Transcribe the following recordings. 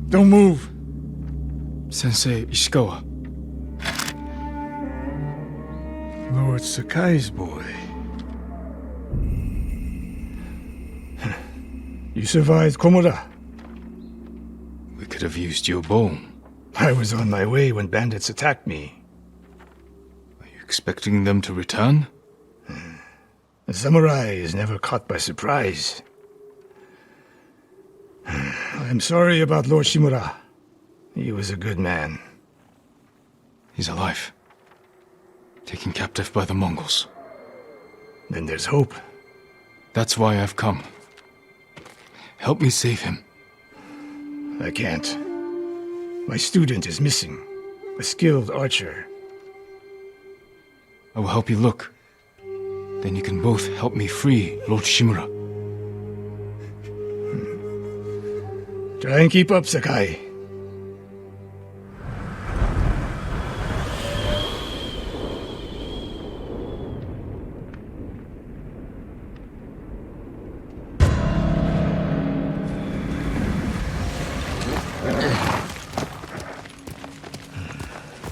Don't move. Sensei Ishikawa. Lord Sakai's boy. You survived Komoda. We could have used your bone. I was on my way when bandits attacked me. Are you expecting them to return? A samurai is never caught by surprise. I'm sorry about Lord Shimura. He was a good man. He's alive. Taken captive by the Mongols. Then there's hope. That's why I've come. Help me save him. I can't. My student is missing. A skilled archer. I will help you look. Then you can both help me free Lord Shimura. Try and keep up, Sakai.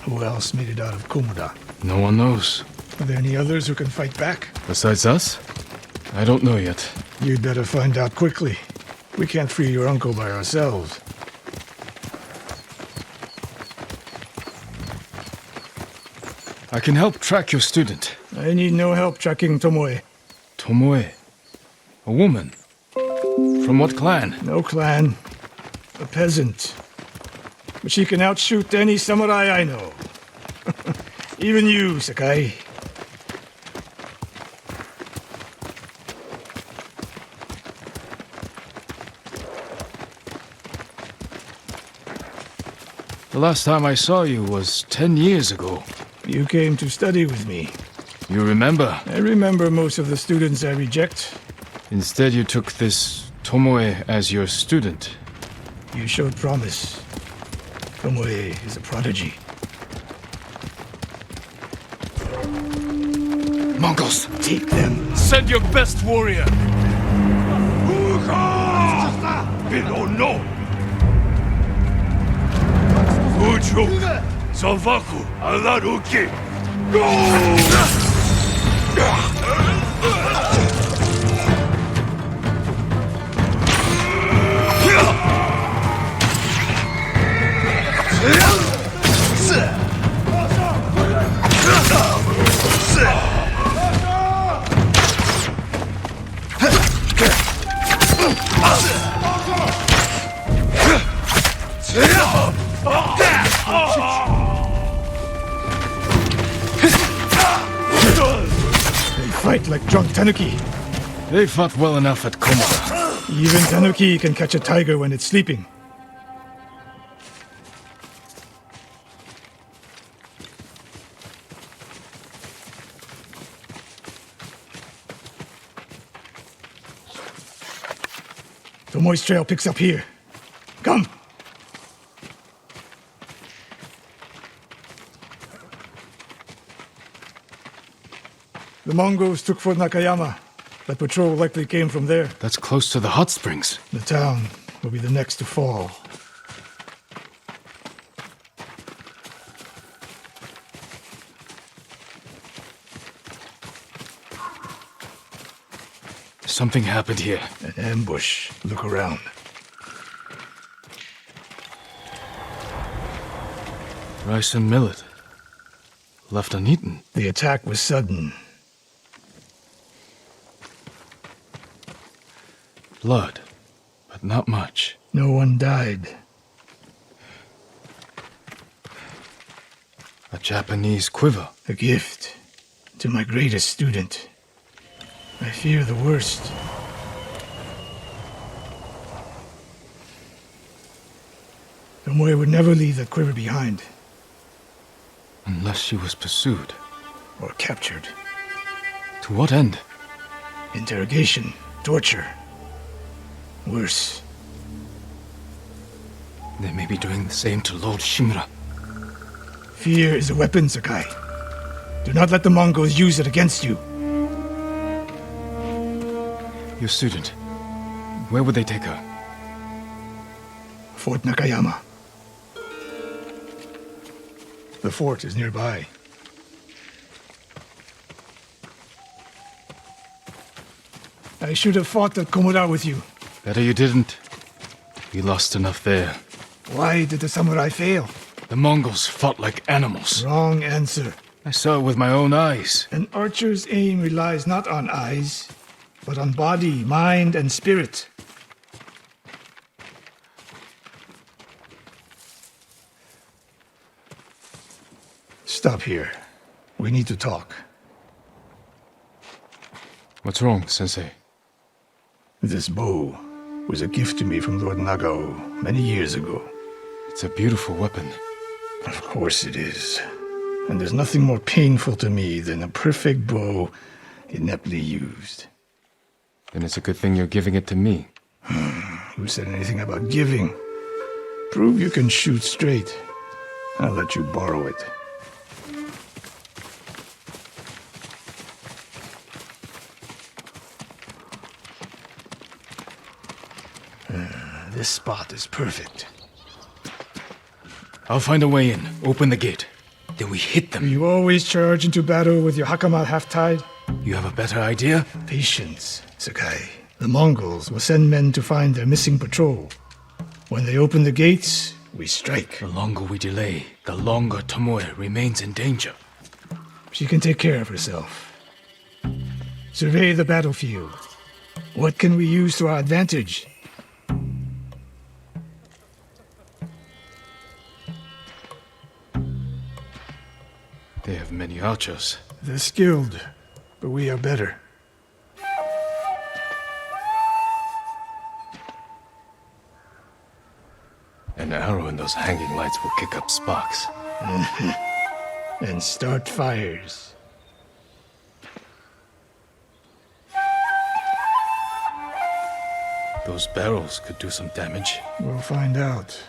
Who else made it out of Komoda? No one knows. Are there any others who can fight back? Besides us? I don't know yet. You'd better find out quickly. We can't free your uncle by ourselves. I can help track your student. I need no help tracking Tomoe. Tomoe. A woman. From what clan? No clan. A peasant. But she can outshoot any samurai I know. Even you, Sakai. The last time I saw you was 10 years ago. You came to study with me. You remember? I remember most of the students I reject. Instead you took this Tomoe as your student. You showed promise. Tomoe is a prodigy. Mongols! Take them. Send your best warrior! no. Ucho, Salvaku, Alaruki. Fight like drunk tanuki. They fought well enough at Komoda. Even tanuki can catch a tiger when it's sleeping. Tomoe's trail picks up here. Come! The Mongols took Fort Nakayama. That patrol likely came from there. That's close to the hot springs. The town will be the next to fall. Something happened here. An ambush. Look around. Rice and millet. Left uneaten. The attack was sudden. Blood, but not much. No one died. A Japanese quiver. A gift to my greatest student. I fear the worst. Tomoe would never leave that quiver behind. Unless she was pursued. Or captured. To what end? Interrogation. Torture. Worse. They may be doing the same to Lord Shimura. Fear is a weapon, Sakai. Do not let the Mongols use it against you. Your student. Where would they take her? Fort Nakayama. The fort is nearby. I should have fought at Komoda with you. Better you didn't. We lost enough there. Why did the samurai fail? The Mongols fought like animals. Wrong answer. I saw it with my own eyes. An archer's aim relies not on eyes, but on body, mind, and spirit. Stop here. We need to talk. What's wrong, Sensei? This bow was a gift to me from Lord Nagao many years ago. It's a beautiful weapon. Of course it is. And there's nothing more painful to me than a perfect bow ineptly used. Then it's a good thing you're giving it to me. Who said anything about giving? Prove you can shoot straight. I'll let you borrow it. This spot is perfect. I'll find a way in. Open the gate. Then we hit them. You always charge into battle with your hakama half-tied? You have a better idea? Patience, Sakai. The Mongols will send men to find their missing patrol. When they open the gates, we strike. The longer we delay, the longer Tomoe remains in danger. She can take care of herself. Survey the battlefield. What can we use to our advantage? They have many archers. They're skilled, but we are better. An arrow in those hanging lights will kick up sparks. And start fires. Those barrels could do some damage. We'll find out.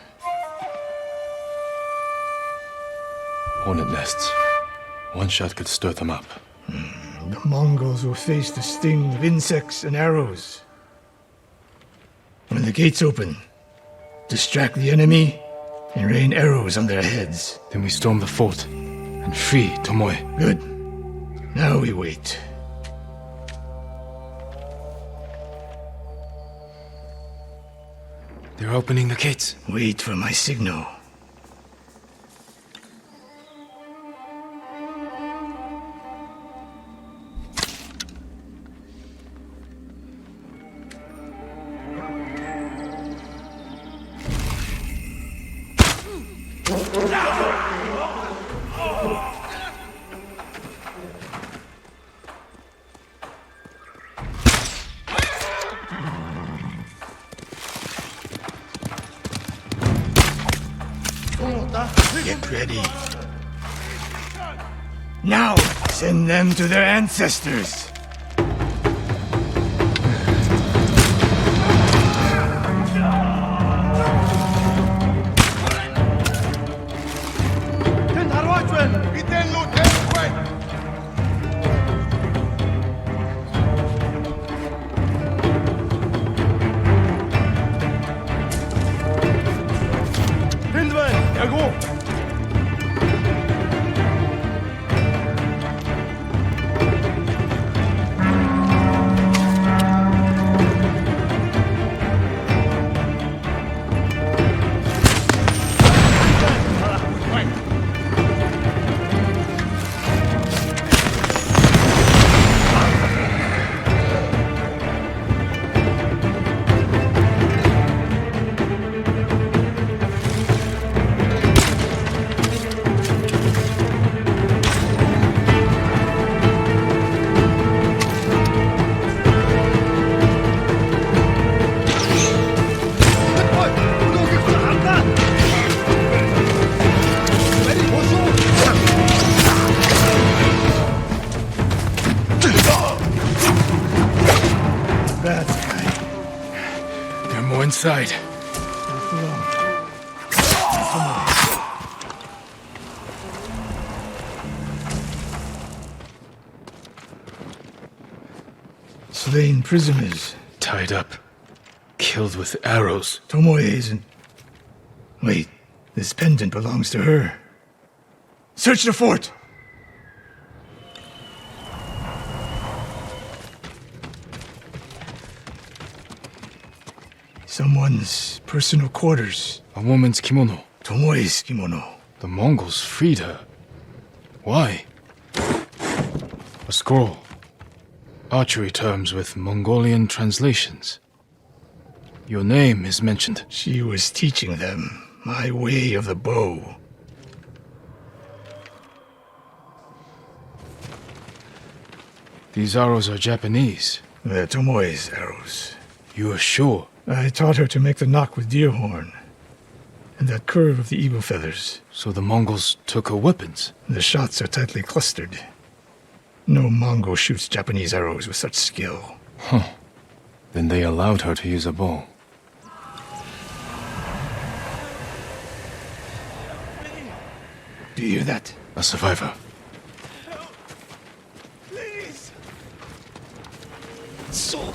Hornet nests. One shot could stir them up. The Mongols will face the sting of insects and arrows. When the gates open, distract the enemy and rain arrows on their heads. Then we storm the fort and free Tomoe. Good. Now we wait. They're opening the gates. Wait for my signal. Get ready. Now, send them to their ancestors. Inside. Slain prisoners. Tied up. Killed with arrows. Tomoe isn't. Wait, this pendant belongs to her. Search the fort! Someone's personal quarters. A woman's kimono. Tomoe's kimono. The Mongols freed her. Why? A scroll. Archery terms with Mongolian translations. Your name is mentioned. She was teaching them my way of the bow. These arrows are Japanese. They're Tomoe's arrows. You are sure? I taught her to make the knock with deer horn, and that curve of the eagle feathers. So the Mongols took her weapons? The shots are tightly clustered. No Mongol shoots Japanese arrows with such skill. Huh. Then they allowed her to use a bow. Do you hear that? A survivor. Please! It's so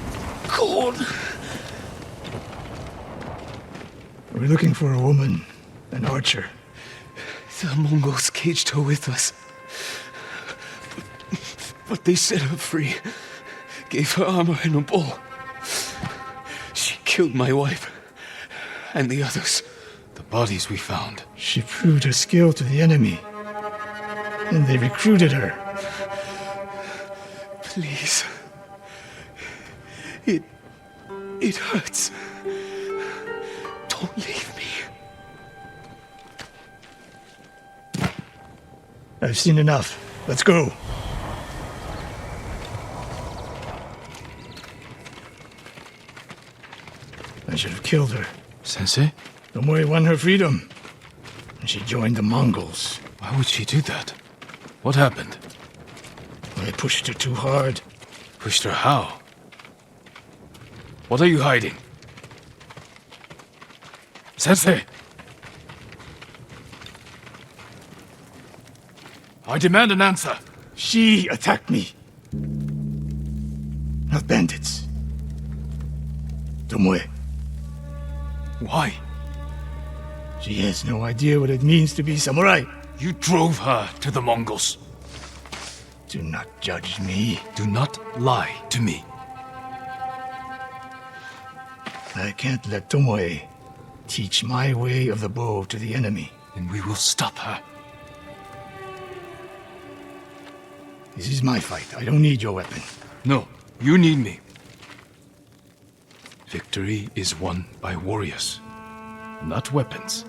cold. We're looking for a woman, an archer. The Mongols caged her with us. But they set her free. Gave her armor and a bow. She killed my wife. And the others. The bodies we found. She proved her skill to the enemy. And they recruited her. Please. It hurts. Don't leave me. I've seen enough. Let's go. I should have killed her. Sensei? Tomoe won her freedom. And she joined the Mongols. Why would she do that? What happened? I pushed her too hard. Pushed her how? What are you hiding? Sensei! I demand an answer. She attacked me. Not bandits. Tomoe. Why? She has no idea what it means to be samurai. You drove her to the Mongols. Do not judge me. Do not lie to me. I can't let Tomoe teach my way of the bow to the enemy. And we will stop her. This is my fight. I don't need your weapon. No, you need me. Victory is won by warriors, not weapons.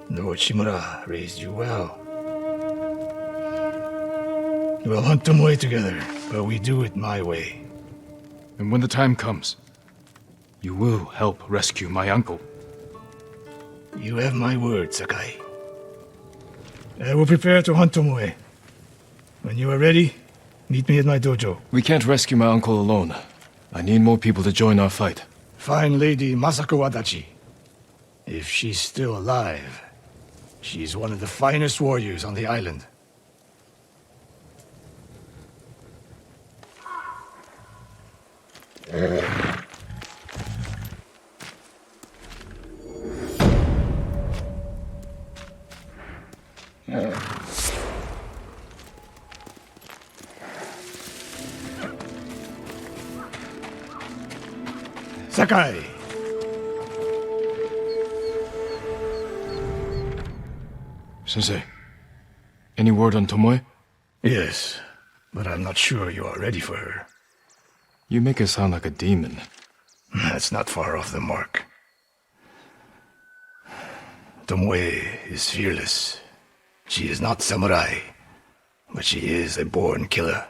Lord Shimura raised you well. We'll hunt Tomoe together, but we do it my way. And when the time comes, you will help rescue my uncle. You have my word, Sakai. I will prepare to hunt Tomoe. When you are ready, meet me at my dojo. We can't rescue my uncle alone. I need more people to join our fight. Fine lady Masako Adachi. If she's still alive, she's one of the finest warriors on the island. Sakai! Sensei, any word on Tomoe? Yes, but I'm not sure you are ready for her. You make her sound like a demon. That's not far off the mark. Tomoe is fearless. She is not samurai, but she is a born killer.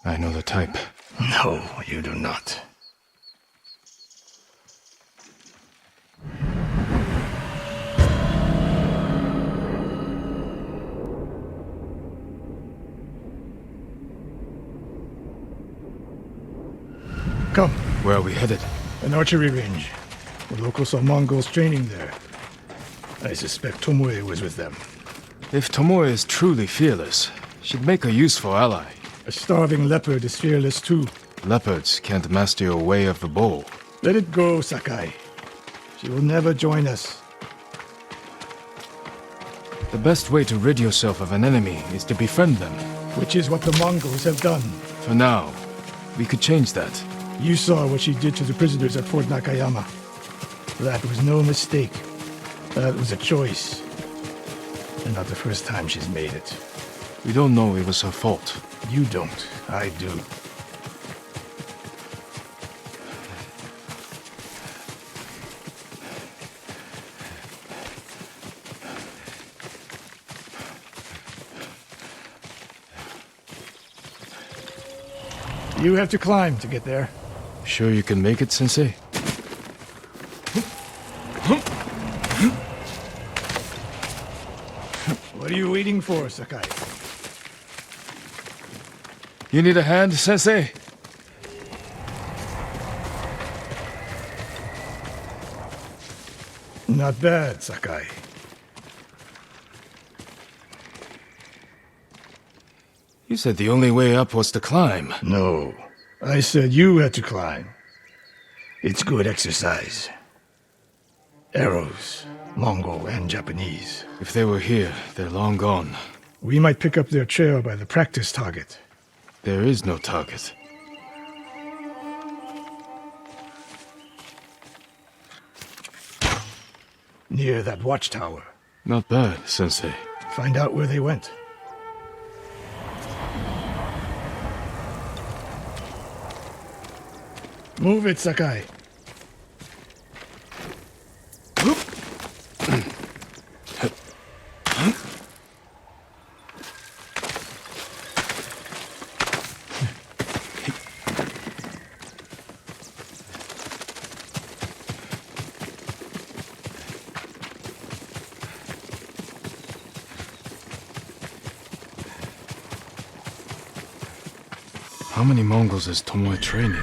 I know the type. No, you do not. Come. Where are we headed? An archery range. The locals saw Mongols training there. I suspect Tomoe was with them. If Tomoe is truly fearless, she'd make a useful ally. A starving leopard is fearless too. Leopards can't master your way of the bow. Let it go, Sakai. She will never join us. The best way to rid yourself of an enemy is to befriend them. Which is what the Mongols have done. For now, we could change that. You saw what she did to the prisoners at Fort Nakayama. That was no mistake. That was a choice. And not the first time she's made it. We don't know it was her fault. You don't. I do. You have to climb to get there. Sure you can make it, Sensei? What are you waiting for, Sakai? You need a hand, Sensei? Not bad, Sakai. You said the only way up was to climb. No. I said you had to climb. It's good exercise. Arrows, Mongol and Japanese. If they were here, they're long gone. We might pick up their trail by the practice target. There is no target. Near that watchtower. Not bad, Sensei. Find out where they went. Move it, Sakai. How many Mongols is Tomoe training?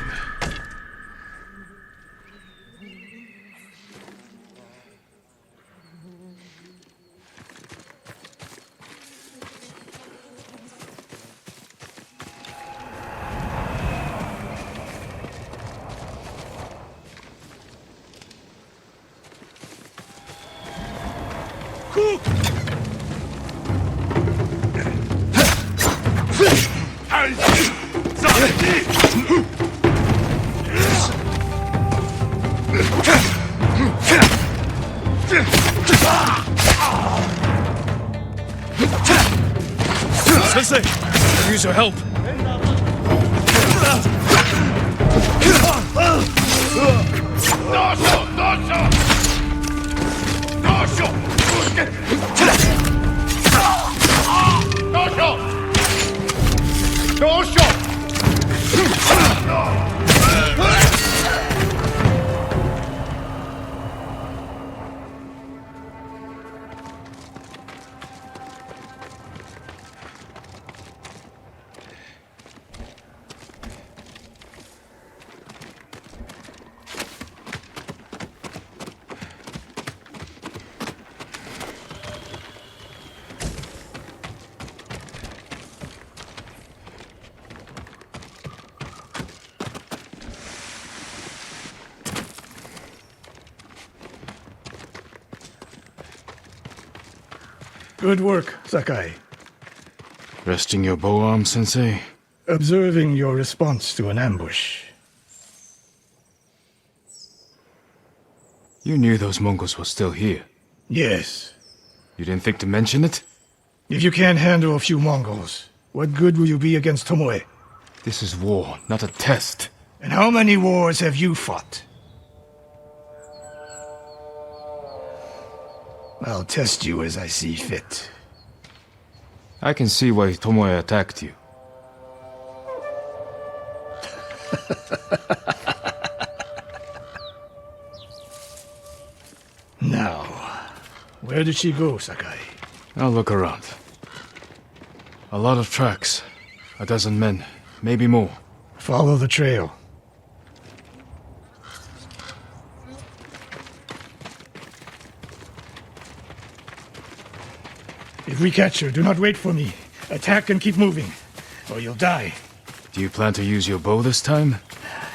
Sensei, use your help. Good work, Sakai. Resting your bow arm, Sensei? Observing your response to an ambush. You knew those Mongols were still here. Yes. You didn't think to mention it? If you can't handle a few Mongols, what good will you be against Tomoe? This is war, not a test. And how many wars have you fought? I'll test you as I see fit. I can see why Tomoe attacked you. Now, where did she go, Sakai? I'll look around. A lot of tracks. A dozen men, maybe more. Follow the trail. If we catch her, do not wait for me. Attack and keep moving, or you'll die. Do you plan to use your bow this time?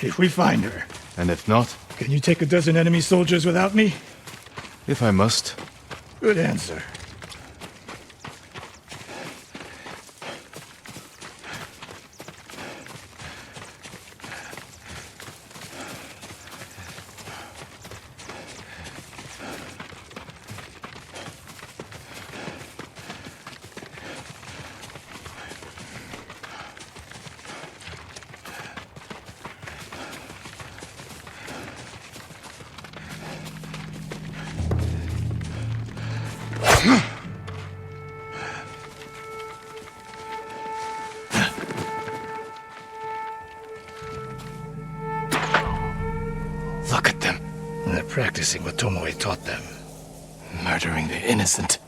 If we find her. And if not? Can you take a dozen enemy soldiers without me? If I must. Good answer. Look at them, They're practicing what Tomoe taught them. murdering the innocent.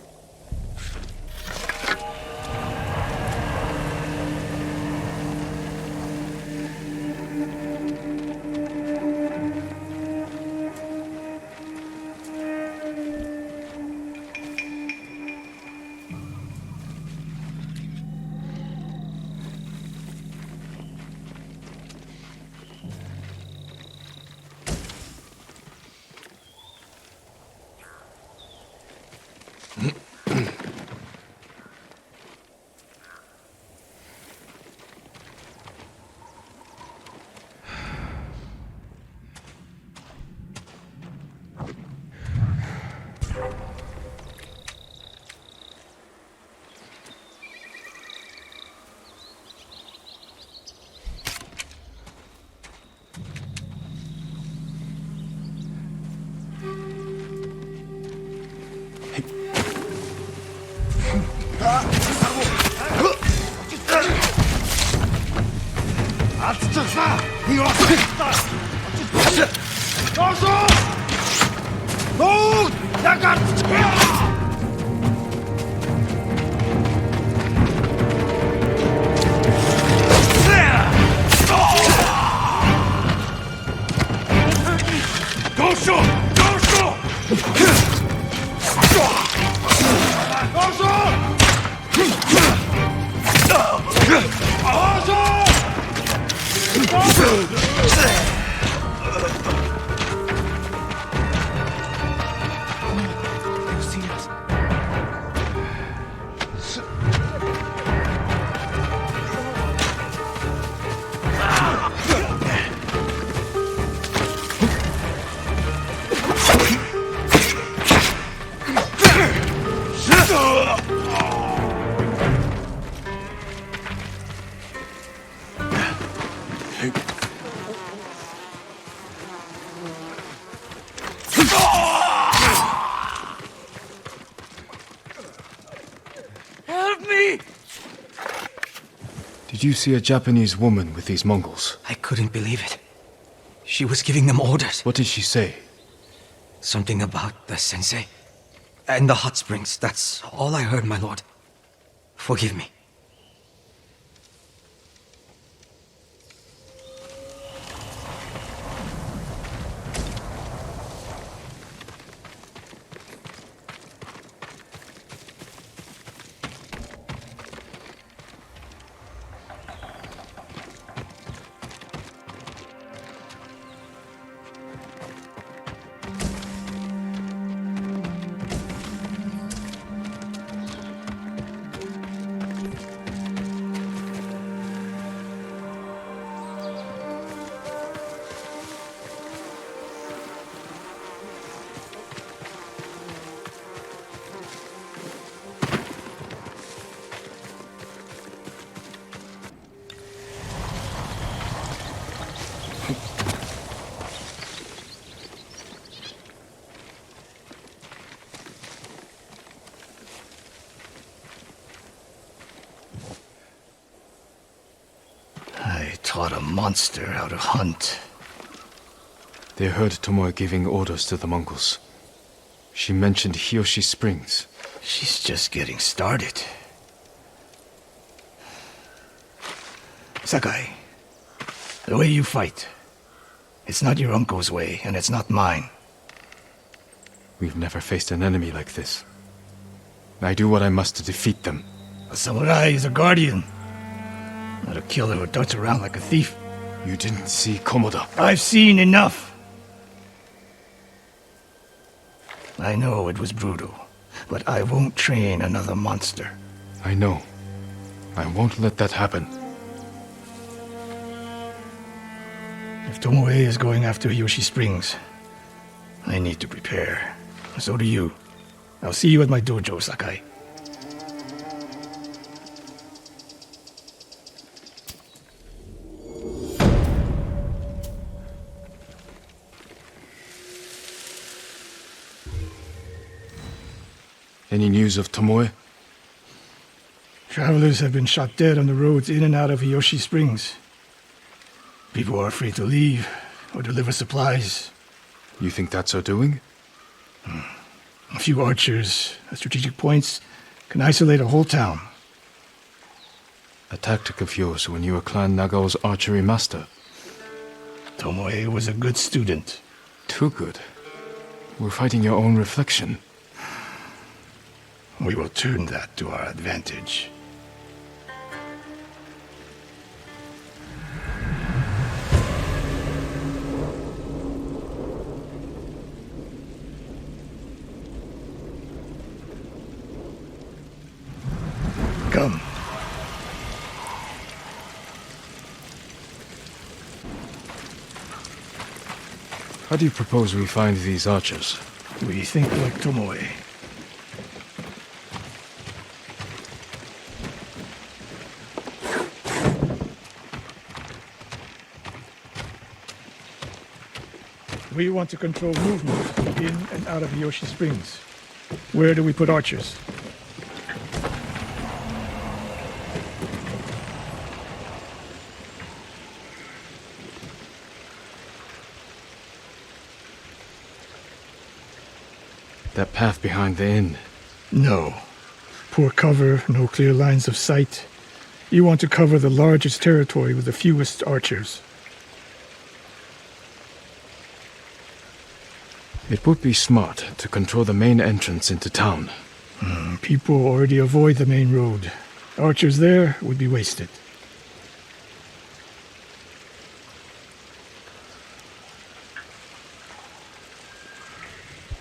Did you see a Japanese woman with these Mongols? I couldn't believe it. She was giving them orders. What did she say? Something about the sensei. And the hot springs. That's all I heard, my lord. Forgive me. I taught a monster how to hunt. They heard Tomoe giving orders to the Mongols. She mentioned Hiyoshi Springs. She's just getting started. Sakai, the way you fight, it's not your uncle's way, and it's not mine. We've never faced an enemy like this. I do what I must to defeat them. A samurai is a guardian, not a killer who darts around like a thief. You didn't see Komoda. I've seen enough. I know it was brutal, but I won't train another monster. I know. I won't let that happen. If Tomoe is going after Hiyoshi Springs, I need to prepare. So do you. I'll see you at my dojo, Sakai. Any news of Tomoe? Travelers have been shot dead on the roads in and out of Hiyoshi Springs. People are afraid to leave or deliver supplies. You think that's her doing? A few archers at strategic points can isolate a whole town. A tactic of yours when you were Clan Nagao's archery master. Tomoe was a good student. Too good. We're fighting your own reflection. We will turn that to our advantage. Come. How do you propose we find these archers? We think like Tomoe. We want to control movement in and out of Hiyoshi Springs. Where do we put archers? That path behind the inn. No. Poor cover, no clear lines of sight. You want to cover the largest territory with the fewest archers. It would be smart to control the main entrance into town. People already avoid the main road. Archers there would be wasted.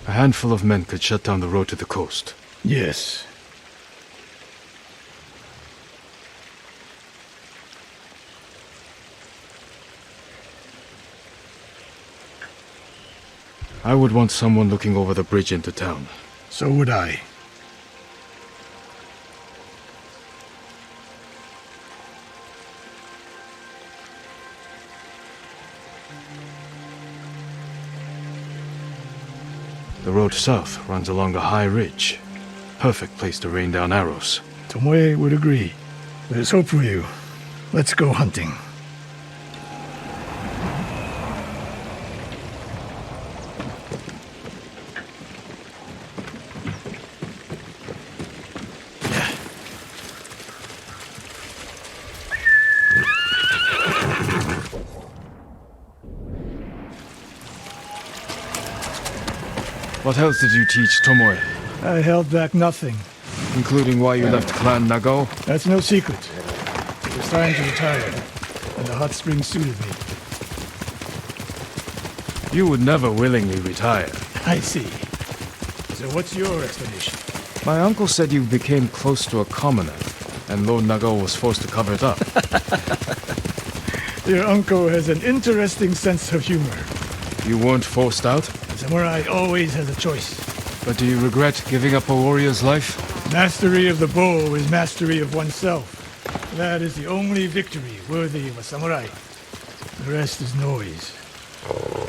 A handful of men could shut down the road to the coast. Yes. I would want someone looking over the bridge into town. So would I. The road south runs along a high ridge. Perfect place to rain down arrows. Tomoe would agree. There's hope for you. Let's go hunting. What else did you teach Tomoe? I held back nothing. Including why you left Clan Nagao? That's no secret. It was time to retire, and the hot spring suited me. You would never willingly retire. I see. So what's your explanation? My uncle said you became close to a commoner, and Lord Nagao was forced to cover it up. Your uncle has an interesting sense of humor. You weren't forced out? A samurai always has a choice. But do you regret giving up a warrior's life? Mastery of the bow is mastery of oneself. That is the only victory worthy of a samurai. The rest is noise.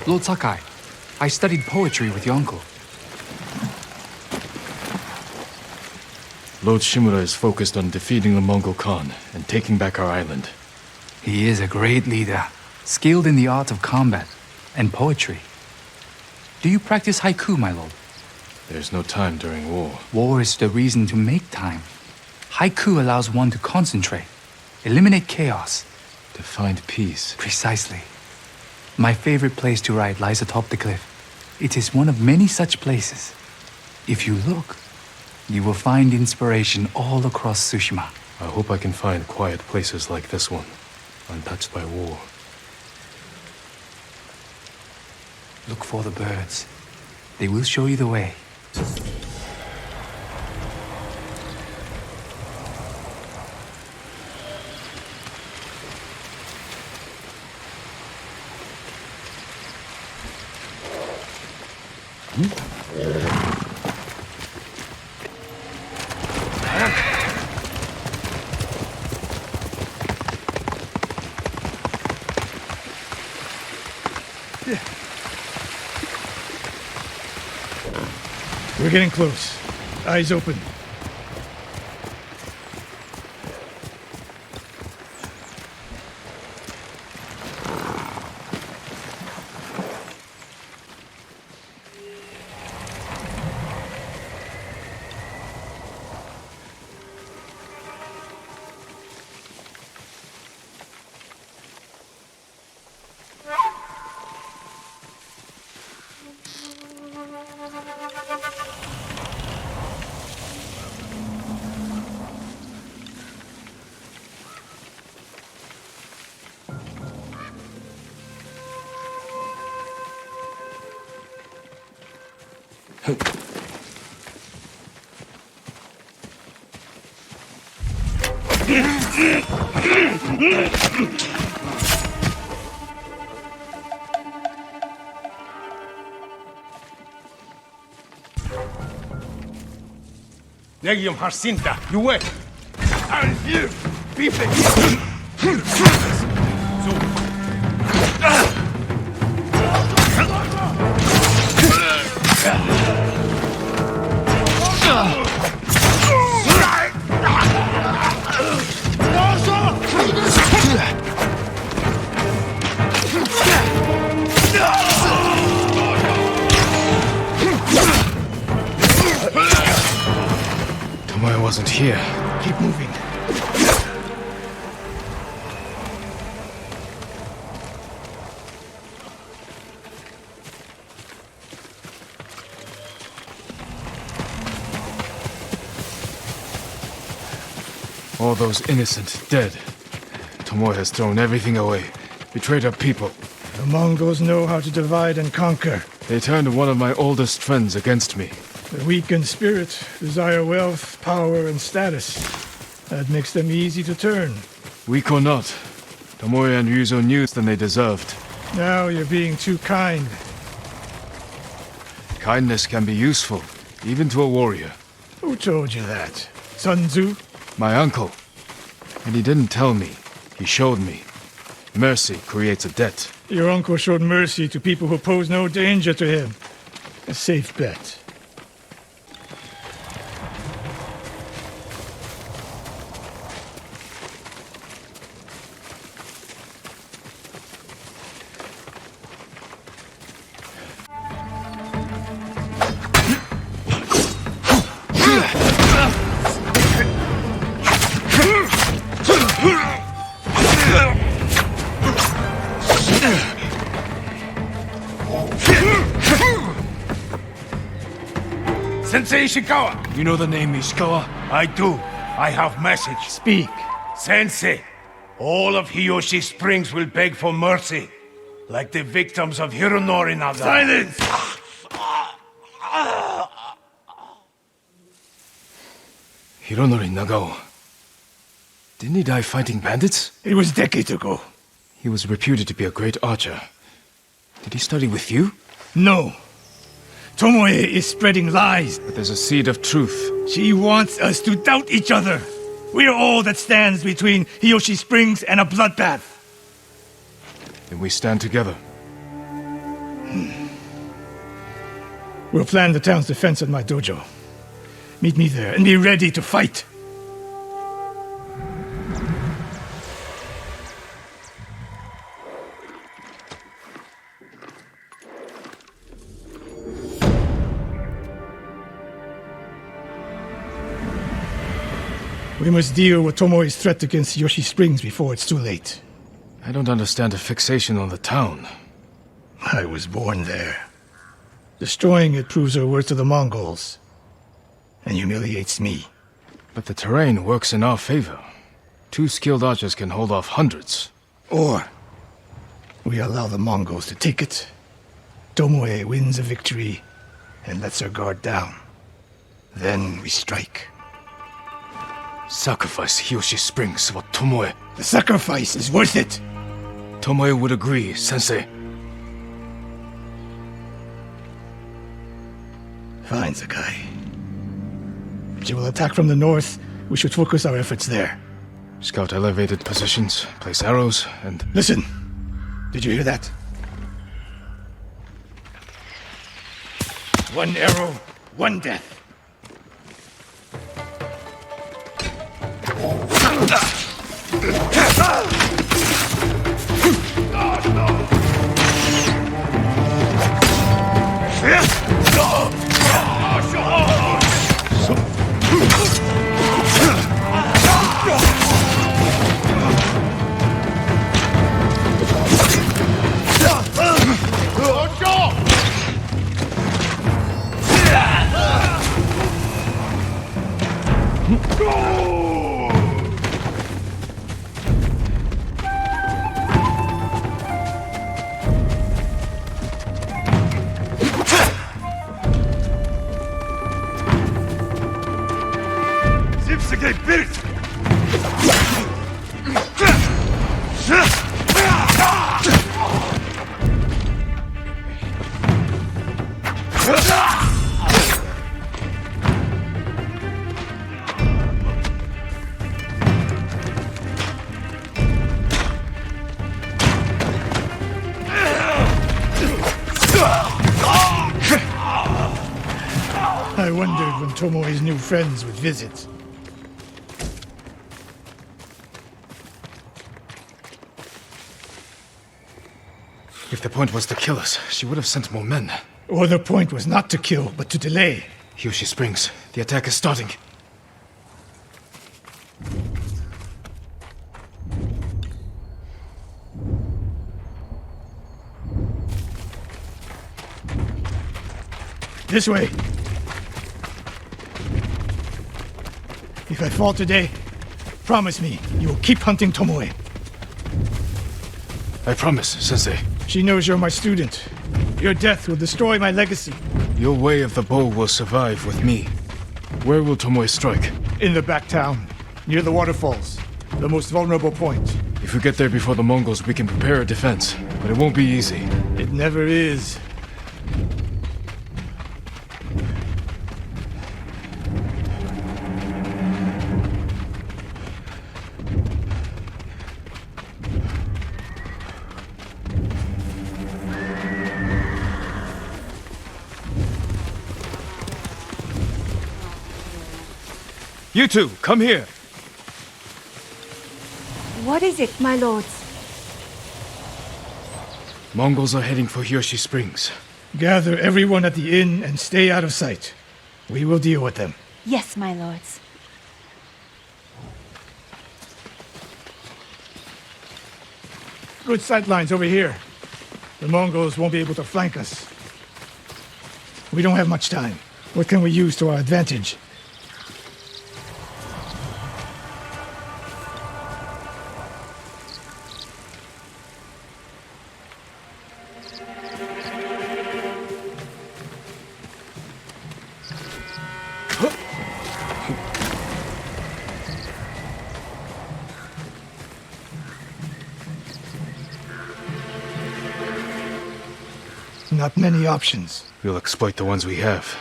Lord Sakai, I studied poetry with your uncle. Lord Shimura is focused on defeating the Mongol Khan and taking back our island. He is a great leader, skilled in the art of combat and poetry. Do you practice haiku, my lord? There's no time during war. War is the reason to make time. Haiku allows one to concentrate, eliminate chaos. To find peace. Precisely. My favorite place to write lies atop the cliff. It is one of many such places. If you look, you will find inspiration all across Tsushima. I hope I can find quiet places like this one, untouched by war. Look for the birds. They will show you the way. We're getting close. Eyes open. Negium Harsinta, you wait. I'll here. Bife. Tomoe wasn't here. Keep moving. All those innocent dead. Tomoe has thrown everything away, betrayed her people. The Mongols know how to divide and conquer. They turned one of my oldest friends against me. The weak in spirit desire wealth, power, and status. That makes them easy to turn. Weak or not, Tomoe and Ryuzo knew than they deserved. Now you're being too kind. Kindness can be useful, even to a warrior. Who told you that? Sun Tzu? My uncle. And he didn't tell me. He showed me. Mercy creates a debt. Your uncle showed mercy to people who pose no danger to him. A safe bet. Sensei Ishikawa! You know the name Ishikawa? I do. I have message. Speak. Sensei, all of Hiyoshi Springs will beg for mercy, like the victims of Hironori Nagao. Silence! Hironori Nagao. Didn't he die fighting bandits? It was decades ago. He was reputed to be a great archer. Did he study with you? No. Tomoe is spreading lies. But there's a seed of truth. She wants us to doubt each other. We're all that stands between Hiyoshi Springs and a bloodbath. Then we stand together. We'll plan the town's defense at my dojo. Meet me there and be ready to fight. We must deal with Tomoe's threat against Hiyoshi Springs before it's too late. I don't understand a fixation on the town. I was born there. Destroying it proves her worth to the Mongols. And humiliates me. But the terrain works in our favor. 2 skilled archers can hold off hundreds. Or we allow the Mongols to take it. Tomoe wins a victory, and lets our guard down. Then we strike. Sacrifice Hiyoshi Springs for Tomoe. The sacrifice is worth it! Tomoe would agree, sensei. Fine, Sakai. She will attack from the north. We should focus our efforts there. Scout elevated positions, place arrows, and... Listen! Did you hear that? One arrow, one death. I wondered when Tomoe's new friends would visit. If the point was to kill us, she would have sent more men. Or the point was not to kill, but to delay. Hiyoshi Springs, the attack is starting. This way. If I fall today, promise me you will keep hunting Tomoe. I promise, sensei. She knows you're my student. Your death will destroy my legacy. Your way of the bow will survive with me. Where will Tomoe strike? In the back town, near the waterfalls. The most vulnerable point. If we get there before the Mongols, we can prepare a defense. But it won't be easy. It never is. You two, come here. What is it, my lords? Mongols are heading for Hiyoshi Springs. Gather everyone at the inn and stay out of sight. We will deal with them. Yes, my lords. Good sight lines over here. The Mongols won't be able to flank us. We don't have much time. What can we use to our advantage? Not many options. We'll exploit the ones we have.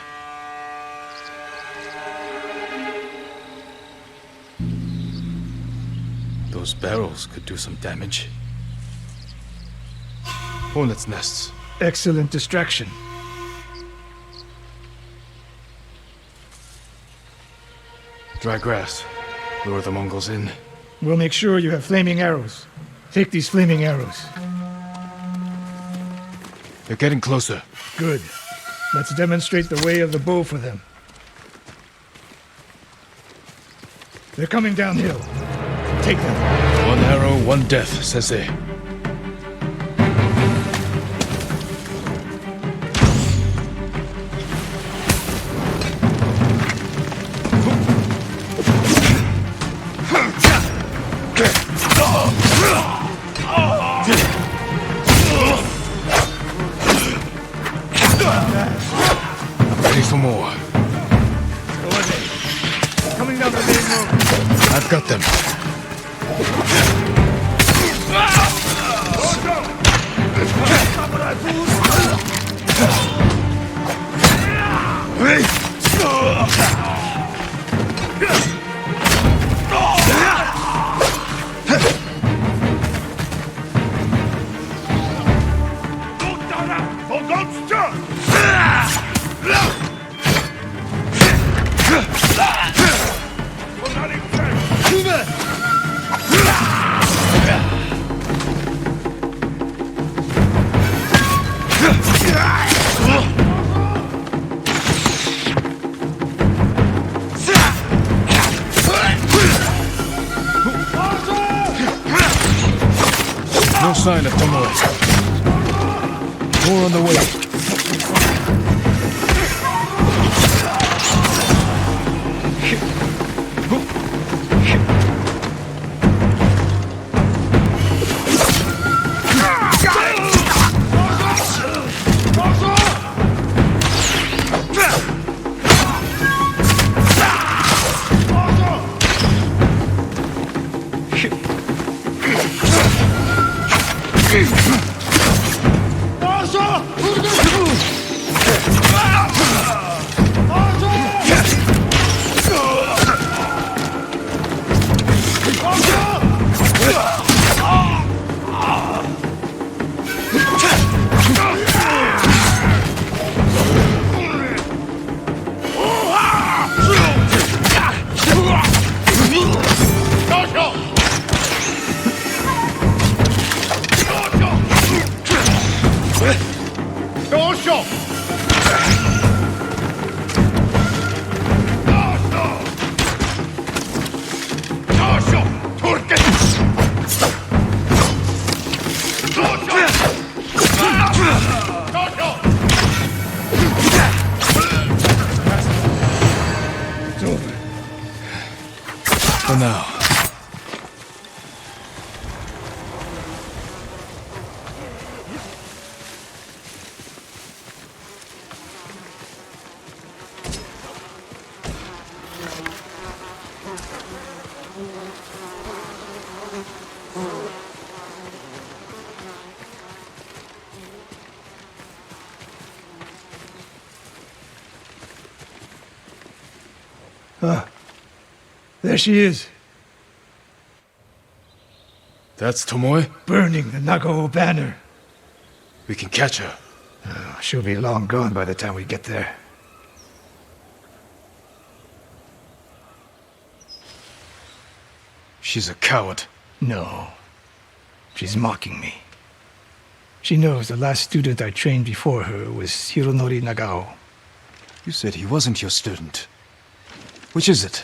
Those barrels could do some damage. Hornets' nests. Excellent distraction. Dry grass. Lure the Mongols in. We'll make sure you have flaming arrows. Take these flaming arrows. They're getting closer. Good. Let's demonstrate the way of the bow for them. They're coming downhill. Take them. One arrow, one death, sensei. No sign of Tomoe. More on the way. For now. There she is, That's Tomoe? burning the Nagao banner. We can catch her. She'll be long gone by the time we get there. She's a coward. No. She's mocking me. She knows the last student I trained before her was Hironori Nagao. You said he wasn't your student. Which is it?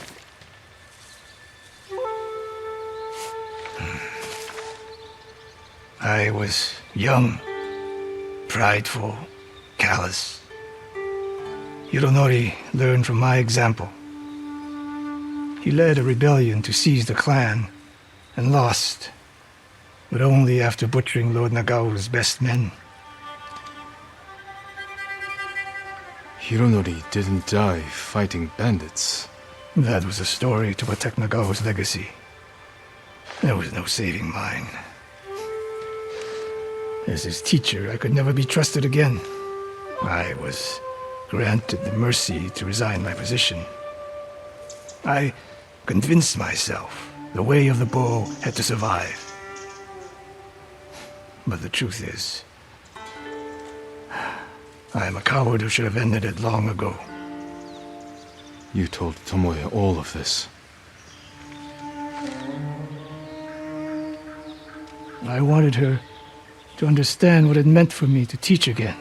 I was young, prideful, callous. Hironori learned from my example. He led a rebellion to seize the clan, and lost, but only after butchering Lord Nagao's best men. Hironori didn't die fighting bandits. That was a story to protect Nagao's legacy. There was no saving mine. As his teacher, I could never be trusted again. I was granted the mercy to resign my position. I convinced myself the way of the bow had to survive. But the truth is, I am a coward who should have ended it long ago. You told Tomoe all of this. I wanted her to understand what it meant for me to teach again.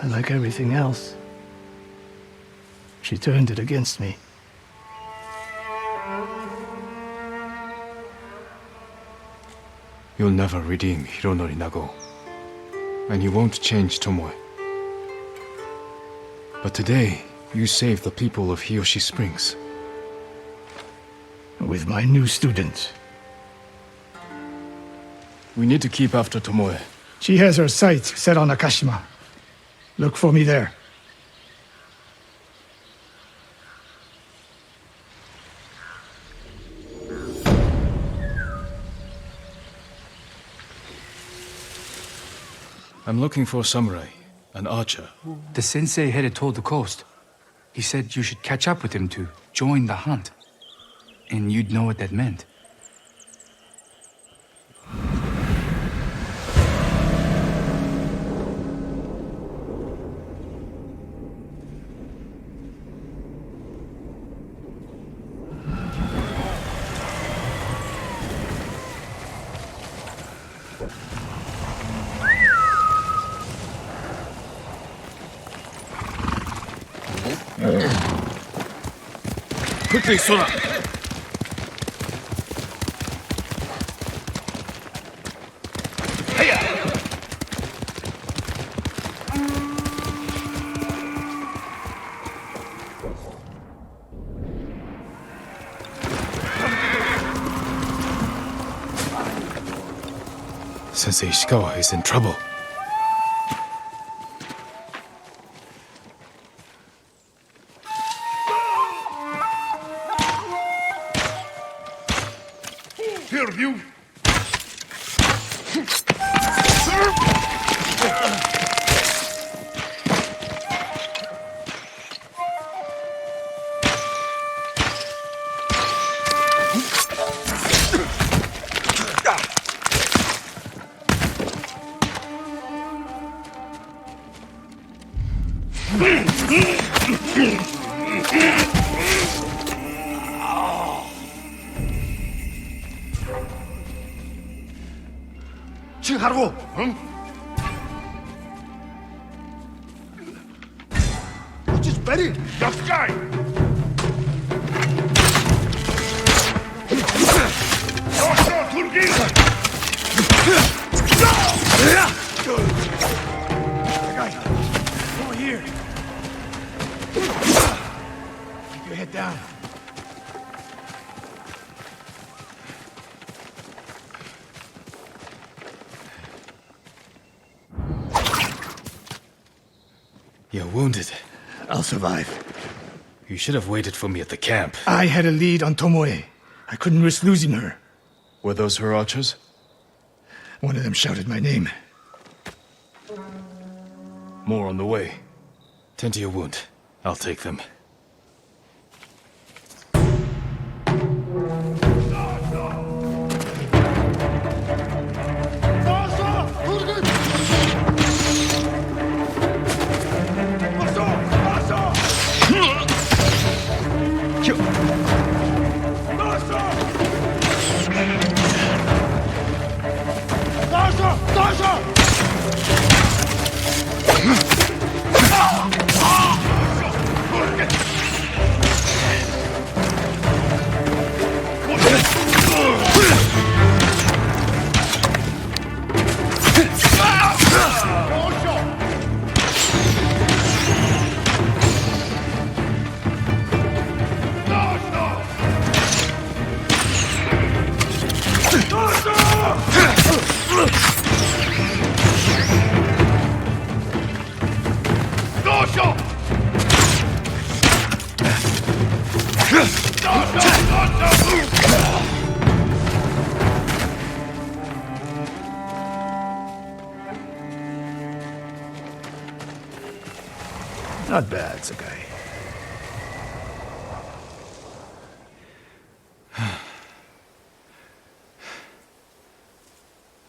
But like everything else, she turned it against me. You'll never redeem Hironori Nagao. And you won't change Tomoe. But today, you saved the people of Hiyoshi Springs. With my new student. We need to keep after Tomoe. She has her sights set on Akashima. Look for me there. I'm looking for a samurai, an archer. The sensei headed toward the coast. He said you should catch up with him to join the hunt. And you'd know what that meant. Quickly, Sora! Sensei Ishikawa is in trouble. Here, you! 하라고, 응? Just ready, tough guy. Over here. Keep your head down. You're wounded. I'll survive. You should have waited for me at the camp. I had a lead on Tomoe. I couldn't risk losing her. Were those her archers? One of them shouted my name. More on the way. Tend to your wound. I'll take them. Not bad, Sakai.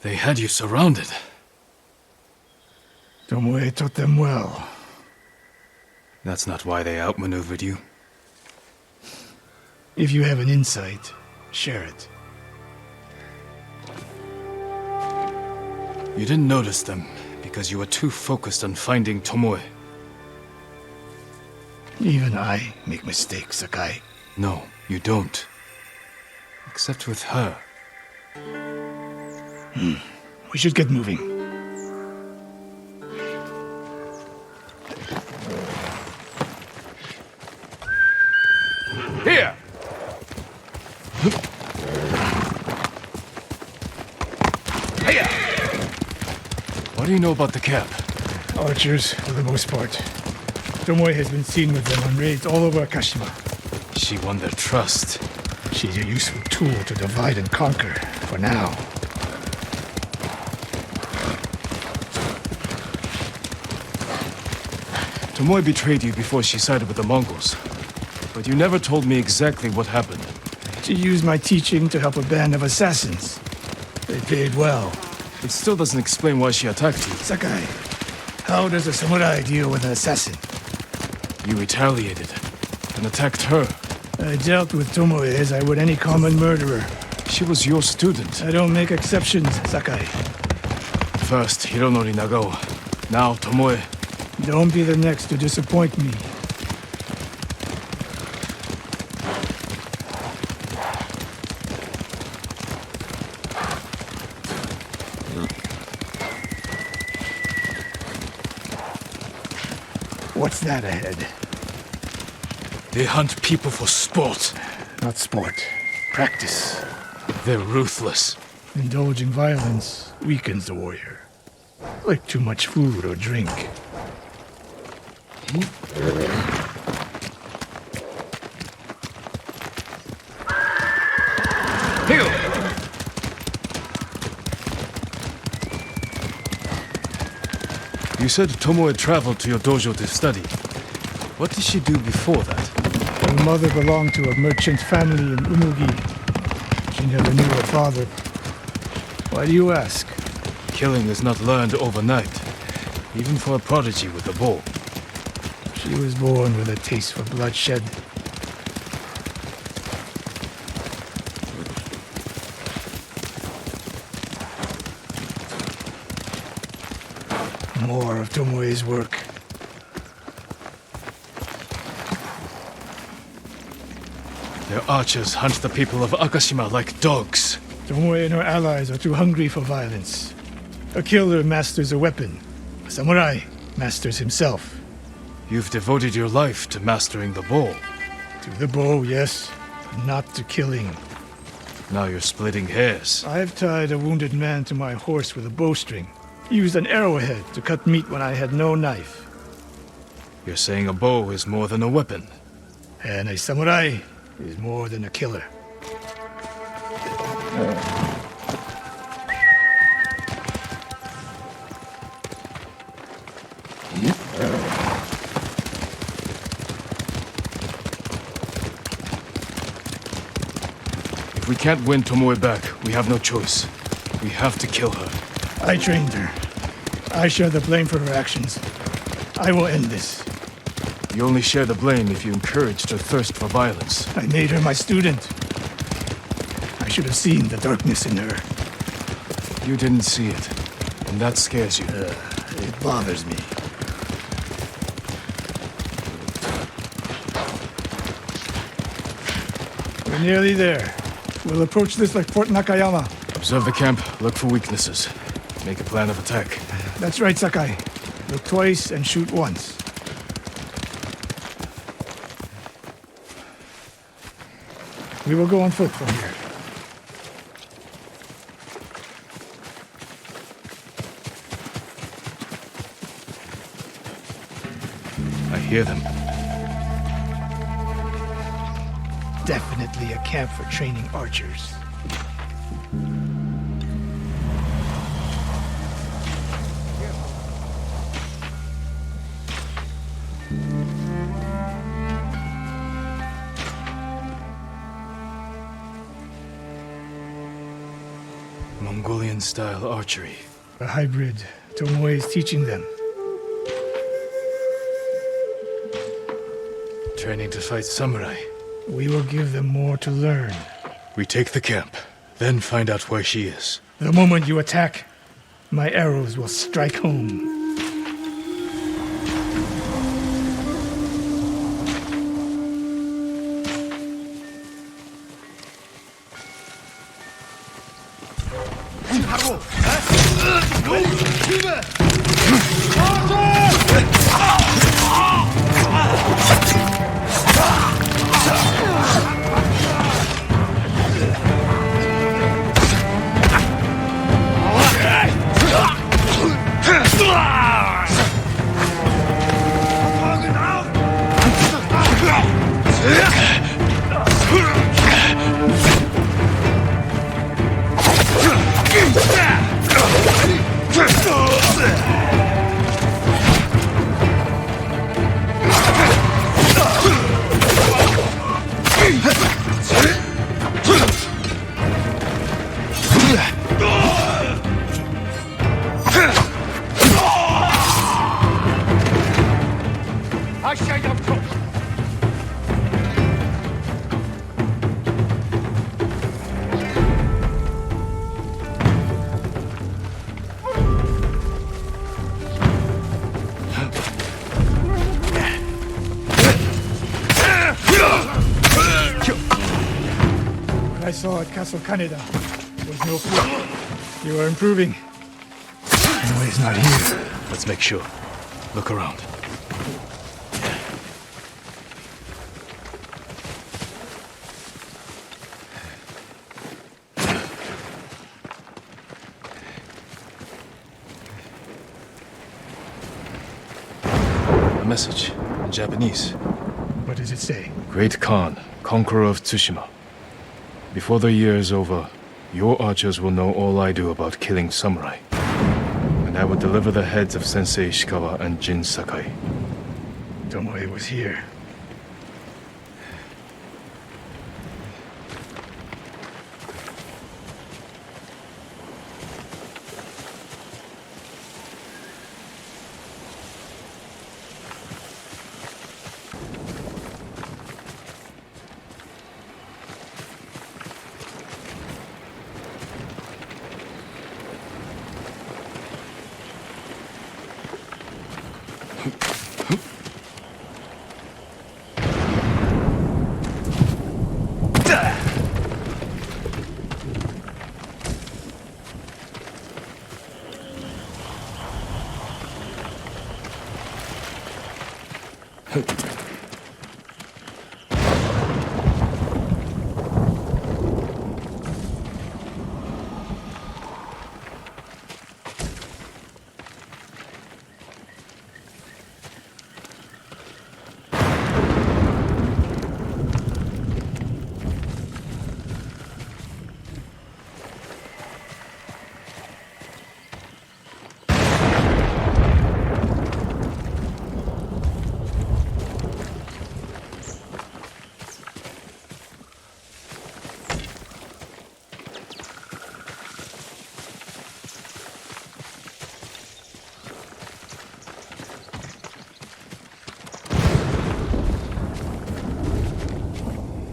They had you surrounded. Tomoe taught them well. That's not why they outmaneuvered you. If you have an insight, share it. You didn't notice them because you were too focused on finding Tomoe. Even I make mistakes, Sakai. No, you don't. Except with her. We should get moving. Here! Hiya! What do you know about the camp? Archers, for the most part. Tomoe has been seen with them on raids all over Kashima. She won their trust. She's a useful tool to divide and conquer, for now. Tomoe betrayed you before she sided with the Mongols. But you never told me exactly what happened. She used my teaching to help a band of assassins. They paid well. It still doesn't explain why she attacked you. Sakai, how does a samurai deal with an assassin? You retaliated and attacked her. I dealt with Tomoe as I would any common murderer. She was your student. I don't make exceptions, Sakai. First, Hironori Nagao. Now, Tomoe. Don't be the next to disappoint me. What's that ahead? They hunt people for sport. Not sport. Practice. They're ruthless. Indulging violence weakens the warrior, like too much food or drink. You said Tomoe traveled to your dojo to study. What did she do before that? Her mother belonged to a merchant family in Umugi. She never knew her father. Why do you ask? Killing is not learned overnight, even for a prodigy with a bow. She was born with a taste for bloodshed. More of Tomoe's work. Their archers hunt the people of Akashima like dogs. Tomoe and her allies are too hungry for violence. A killer masters a weapon. A samurai masters himself. You've devoted your life to mastering the bow. To the bow, yes, but not to killing. Now you're splitting hairs. I've tied a wounded man to my horse with a bowstring. Used an arrowhead to cut meat when I had no knife. You're saying a bow is more than a weapon. And a samurai is more than a killer. If we can't win Tomoe back, we have no choice. We have to kill her. I trained her. I share the blame for her actions. I will end this. You only share the blame if you encouraged her thirst for violence. I made her my student. I should have seen the darkness in her. You didn't see it, and that scares you. It bothers me. We're nearly there. We'll approach this like Fort Nakayama. Observe the camp, look for weaknesses. Make a plan of attack. That's right, Sakai. Look twice and shoot once. We will go on foot from here. I hear them. Definitely a camp for training archers. Mongolian-style archery. A hybrid. Tomoe is teaching them. Training to fight samurai. We will give them more to learn. We take the camp, then find out where she is. The moment you attack, my arrows will strike home. What I saw at Castle Kaneda was no fluke. You are improving. Anyway, he's not here. Let's make sure. Look around. message in Japanese. What does it say? Great Khan, conqueror of Tsushima. Before the year is over, your archers will know all I do about killing samurai. And I will deliver the heads of Sensei Ishikawa and Jin Sakai. Tomoe was here.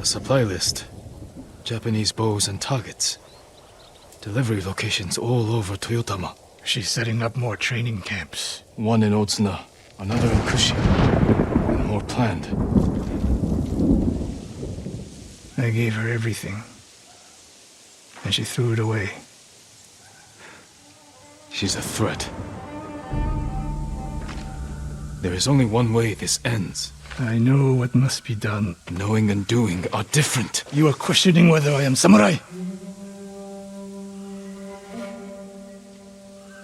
A supply list. Japanese bows and targets. Delivery locations all over Toyotama. She's setting up more training camps. One in Otsuna, another in Kushi, and more planned. I gave her everything, and she threw it away. She's a threat. There is only one way this ends. I know what must be done. Knowing and doing are different. You are questioning whether I am samurai?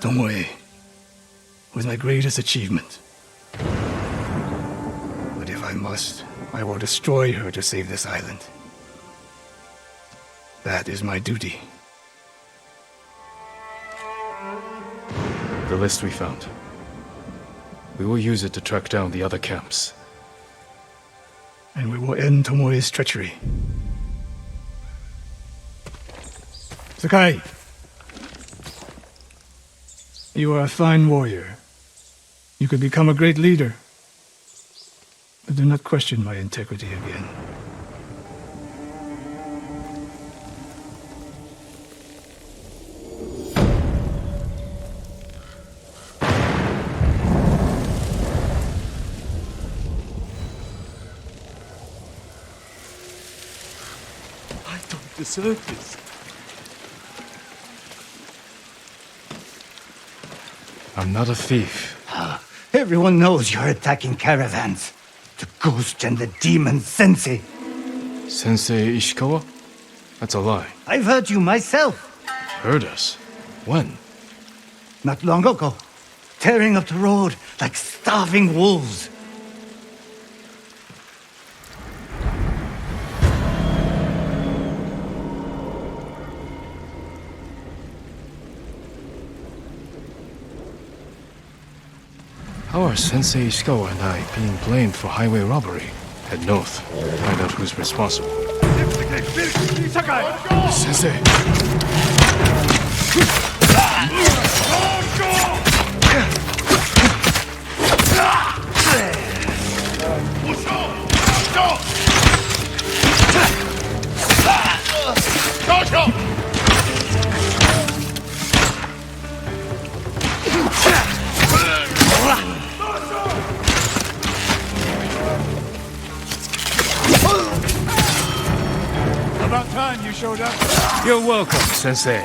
Tomoe was my greatest achievement. But if I must, I will destroy her to save this island. That is my duty. The list we found. We will use it to track down the other camps. And we will end Tomoe's treachery. Sakai! You are a fine warrior. You could become a great leader. But do not question my integrity again. I don't deserve this. I'm not a thief. Everyone knows you're attacking caravans. The ghost and the demon sensei. Sensei Ishikawa? That's a lie. I've heard you myself. Heard us? When? Not long ago. Tearing up the road like starving wolves. How are Sensei Ishikawa and I being blamed for highway robbery? Head north. Find out who's responsible. Sensei! About time you showed up. You're welcome, Sensei.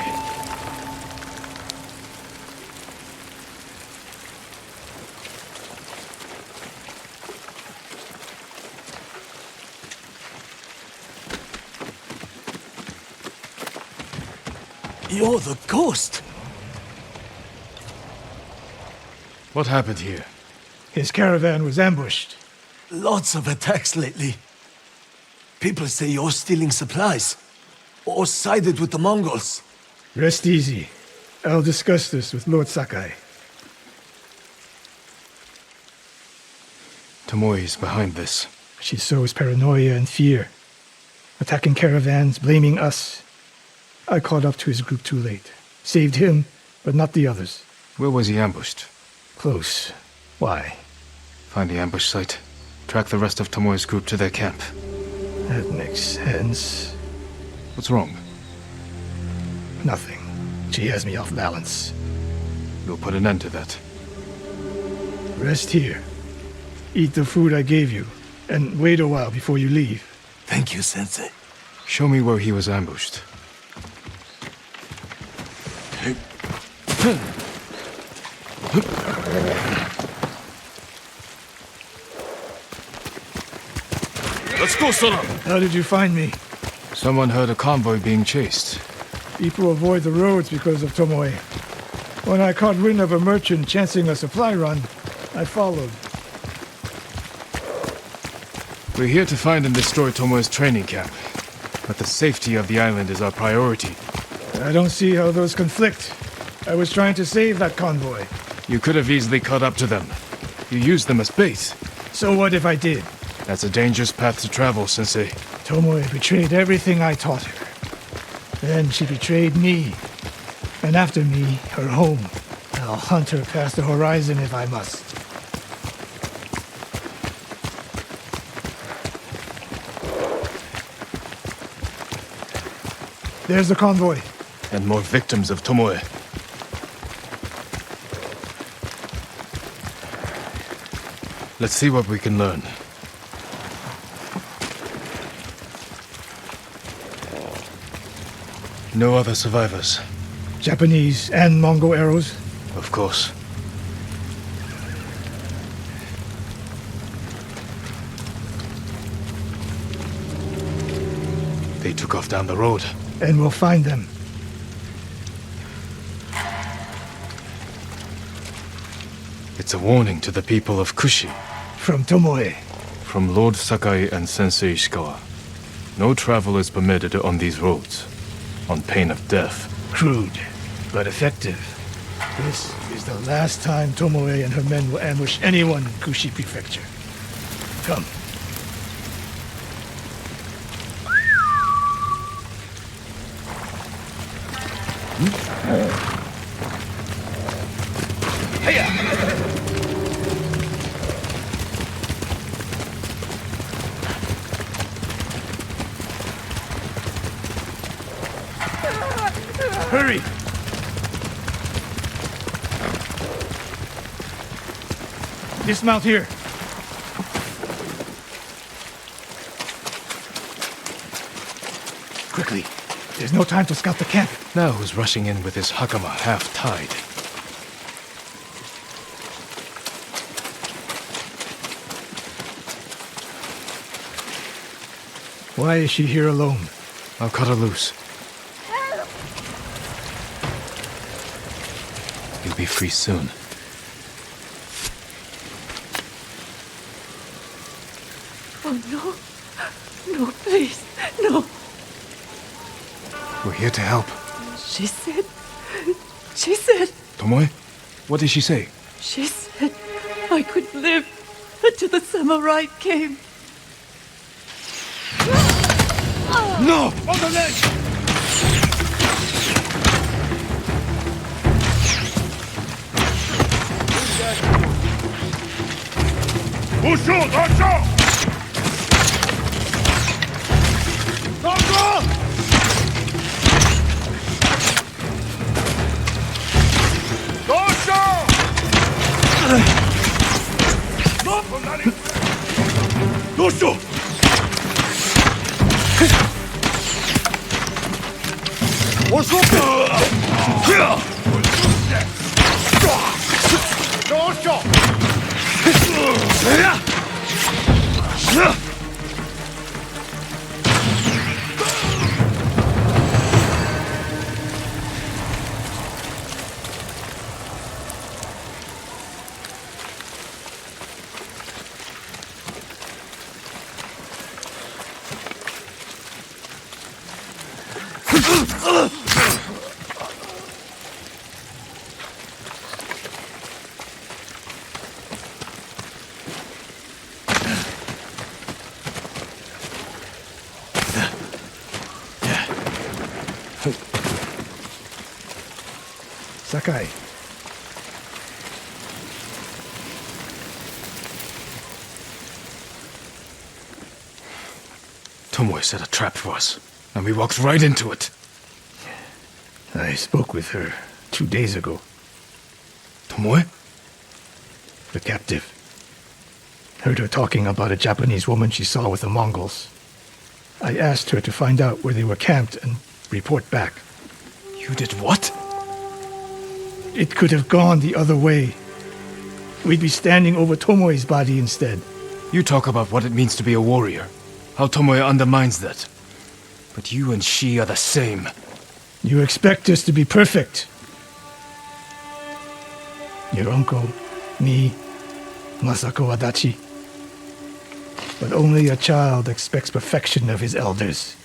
You're the ghost. What happened here? His caravan was ambushed. Lots of attacks lately. People say you're stealing supplies. Or sided with the Mongols. Rest easy. I'll discuss this with Lord Sakai. Tomoe is behind this. She sows paranoia and fear. Attacking caravans, blaming us. I caught up to his group too late. Saved him, but not the others. Where was he ambushed? Close. Why? Find the ambush site. Track the rest of Tomoe's group to their camp. That makes sense. What's wrong? Nothing. She has me off balance. We'll put an end to that. Rest here. Eat the food I gave you, and wait a while before you leave. Thank you, Sensei. Show me where he was ambushed. Let's go, Sona! How did you find me? Someone heard a convoy being chased. People avoid the roads because of Tomoe. When I caught wind of a merchant chancing a supply run, I followed. We're here to find and destroy Tomoe's training camp. But the safety of the island is our priority. I don't see how those conflict. I was trying to save that convoy. You could have easily caught up to them. You used them as bait. So what if I did? That's a dangerous path to travel, Sensei. Tomoe betrayed everything I taught her. Then she betrayed me. And after me, her home. I'll hunt her past the horizon if I must. There's the convoy. And more victims of Tomoe. Let's see what we can learn. No other survivors. Japanese and Mongol arrows. Of course. They took off down the road. And we'll find them. It's a warning to the people of Kushi. From Tomoe. From Lord Sakai and Sensei Ishikawa. No travel is permitted on these roads, on pain of death. Crude, but effective. This is the last time Tomoe and her men will ambush anyone in Kushi Prefecture. Come. Hurry! Dismount here. Quickly. There's no time to scout the camp. Now who's rushing in with his hakama half-tied? Why is she here alone? I'll cut her loose. You'll be free soon. Oh, no. No, please. No. We're here to help. She said... Tomoe? What did she say? She said I could live until the samurai came. No! On the ledge! Usho! Usho! Usho! What's up? Sakai. Tomoe set a trap for us, and we walked right into it. I spoke with her 2 days ago. Tomoe? The captive. Heard her talking about a Japanese woman she saw with the Mongols. I asked her to find out where they were camped and report back. You did what? It could have gone the other way. We'd be standing over Tomoe's body instead. You talk about what it means to be a warrior, how Tomoe undermines that. But you and she are the same. You expect us to be perfect. Your uncle, me, Masako Adachi. But only a child expects perfection of his elders.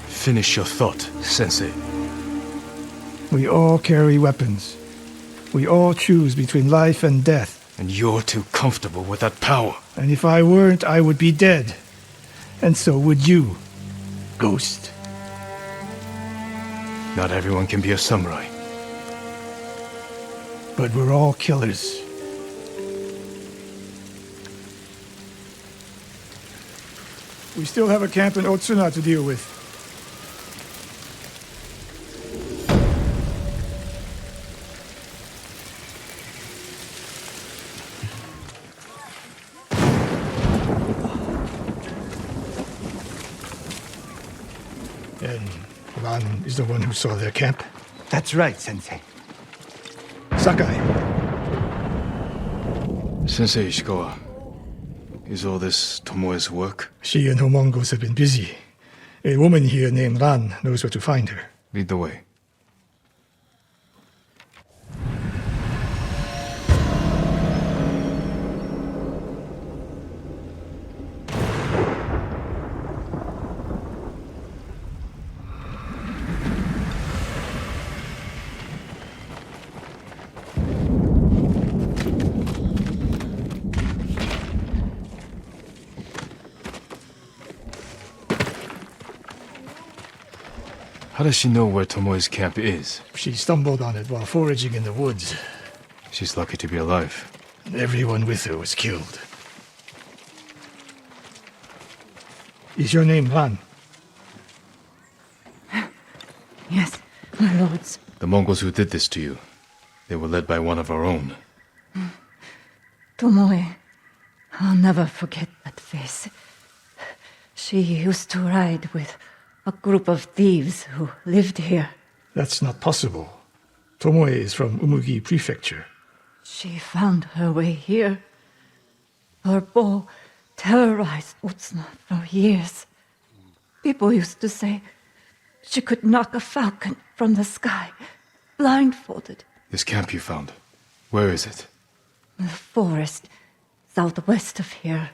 Finish your thought, Sensei. We all carry weapons. We all choose between life and death. And you're too comfortable with that power. And if I weren't, I would be dead. And so would you, Ghost. Not everyone can be a samurai. But we're all killers. We still have a camp in Otsuna to deal with. And Ran is the one who saw their camp? That's right, Sensei. Sakai. Sensei Ishikawa, is all this Tomoe's work? She and her Mongols have been busy. A woman here named Ran knows where to find her. Lead the way. How does she know where Tomoe's camp is? She stumbled on it while foraging in the woods. She's lucky to be alive. Everyone with her was killed. Is your name Ran? Yes, my lords. The Mongols who did this to you, they were led by one of our own. Tomoe. I'll never forget that face. She used to ride with a group of thieves who lived here. That's not possible. Tomoe is from Umugi Prefecture. She found her way here. Her bow terrorized Utsuna for years. People used to say she could knock a falcon from the sky, blindfolded. This camp you found, where is it? The forest southwest of here.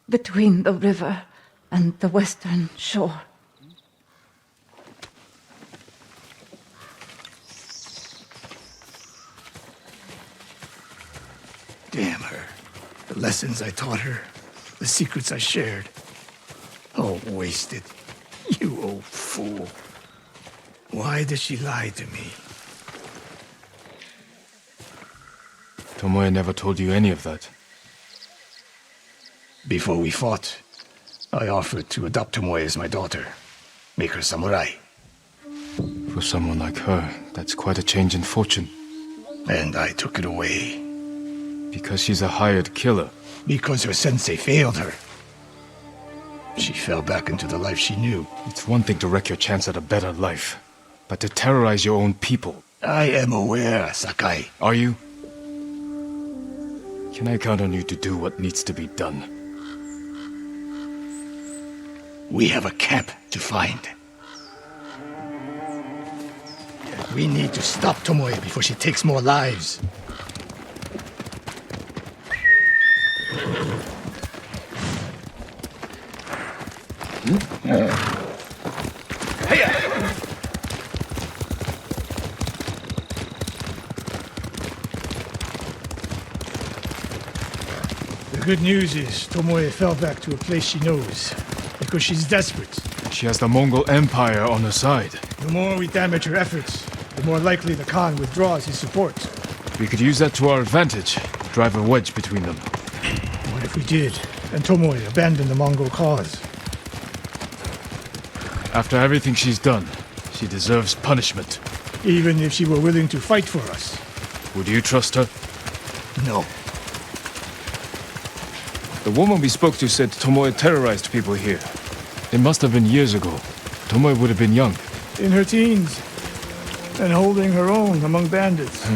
Between the river and the western shore. Damn her. The lessons I taught her, the secrets I shared. All wasted. You old fool. Why did she lie to me? Tomoe never told you any of that. Before we fought, I offered to adopt Tomoe as my daughter. Make her samurai. For someone like her, that's quite a change in fortune. And I took it away. Because she's a hired killer. Because her sensei failed her. She fell back into the life she knew. It's one thing to wreck your chance at a better life, but to terrorize your own people. I am aware, Sakai. Are you? Can I count on you to do what needs to be done? We have a camp to find. We need to stop Tomoe before she takes more lives. The good news is Tomoe fell back to a place she knows, because she's desperate. She has the Mongol Empire on her side. The more we damage her efforts, the more likely the Khan withdraws his support. We could use that to our advantage. Drive a wedge between them. What if we did, and Tomoe abandoned the Mongol cause? After everything she's done, she deserves punishment. Even if she were willing to fight for us? Would you trust her? No. The woman we spoke to said Tomoe terrorized people here. It must have been years ago. Tomoe would have been young. In her teens, and holding her own among bandits.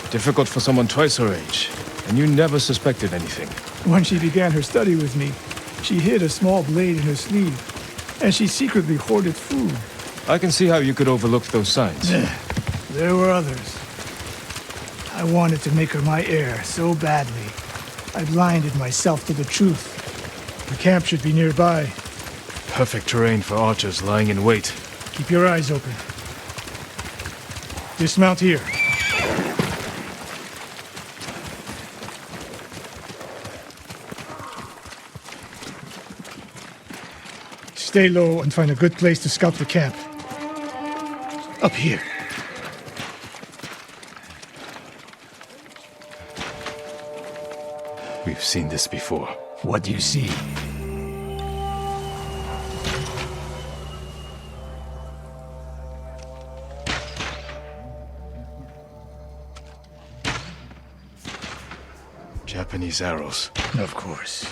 Difficult for someone twice her age. And you never suspected anything. When she began her study with me, she hid a small blade in her sleeve, and she secretly hoarded food. I can see how you could overlook those signs. There were others. I wanted to make her my heir so badly. I blinded myself to the truth. The camp should be nearby. Perfect terrain for archers lying in wait. Keep your eyes open. Dismount here. Stay low and find a good place to scout the camp. Up here. We've seen this before. What do you see? Japanese arrows. Of course.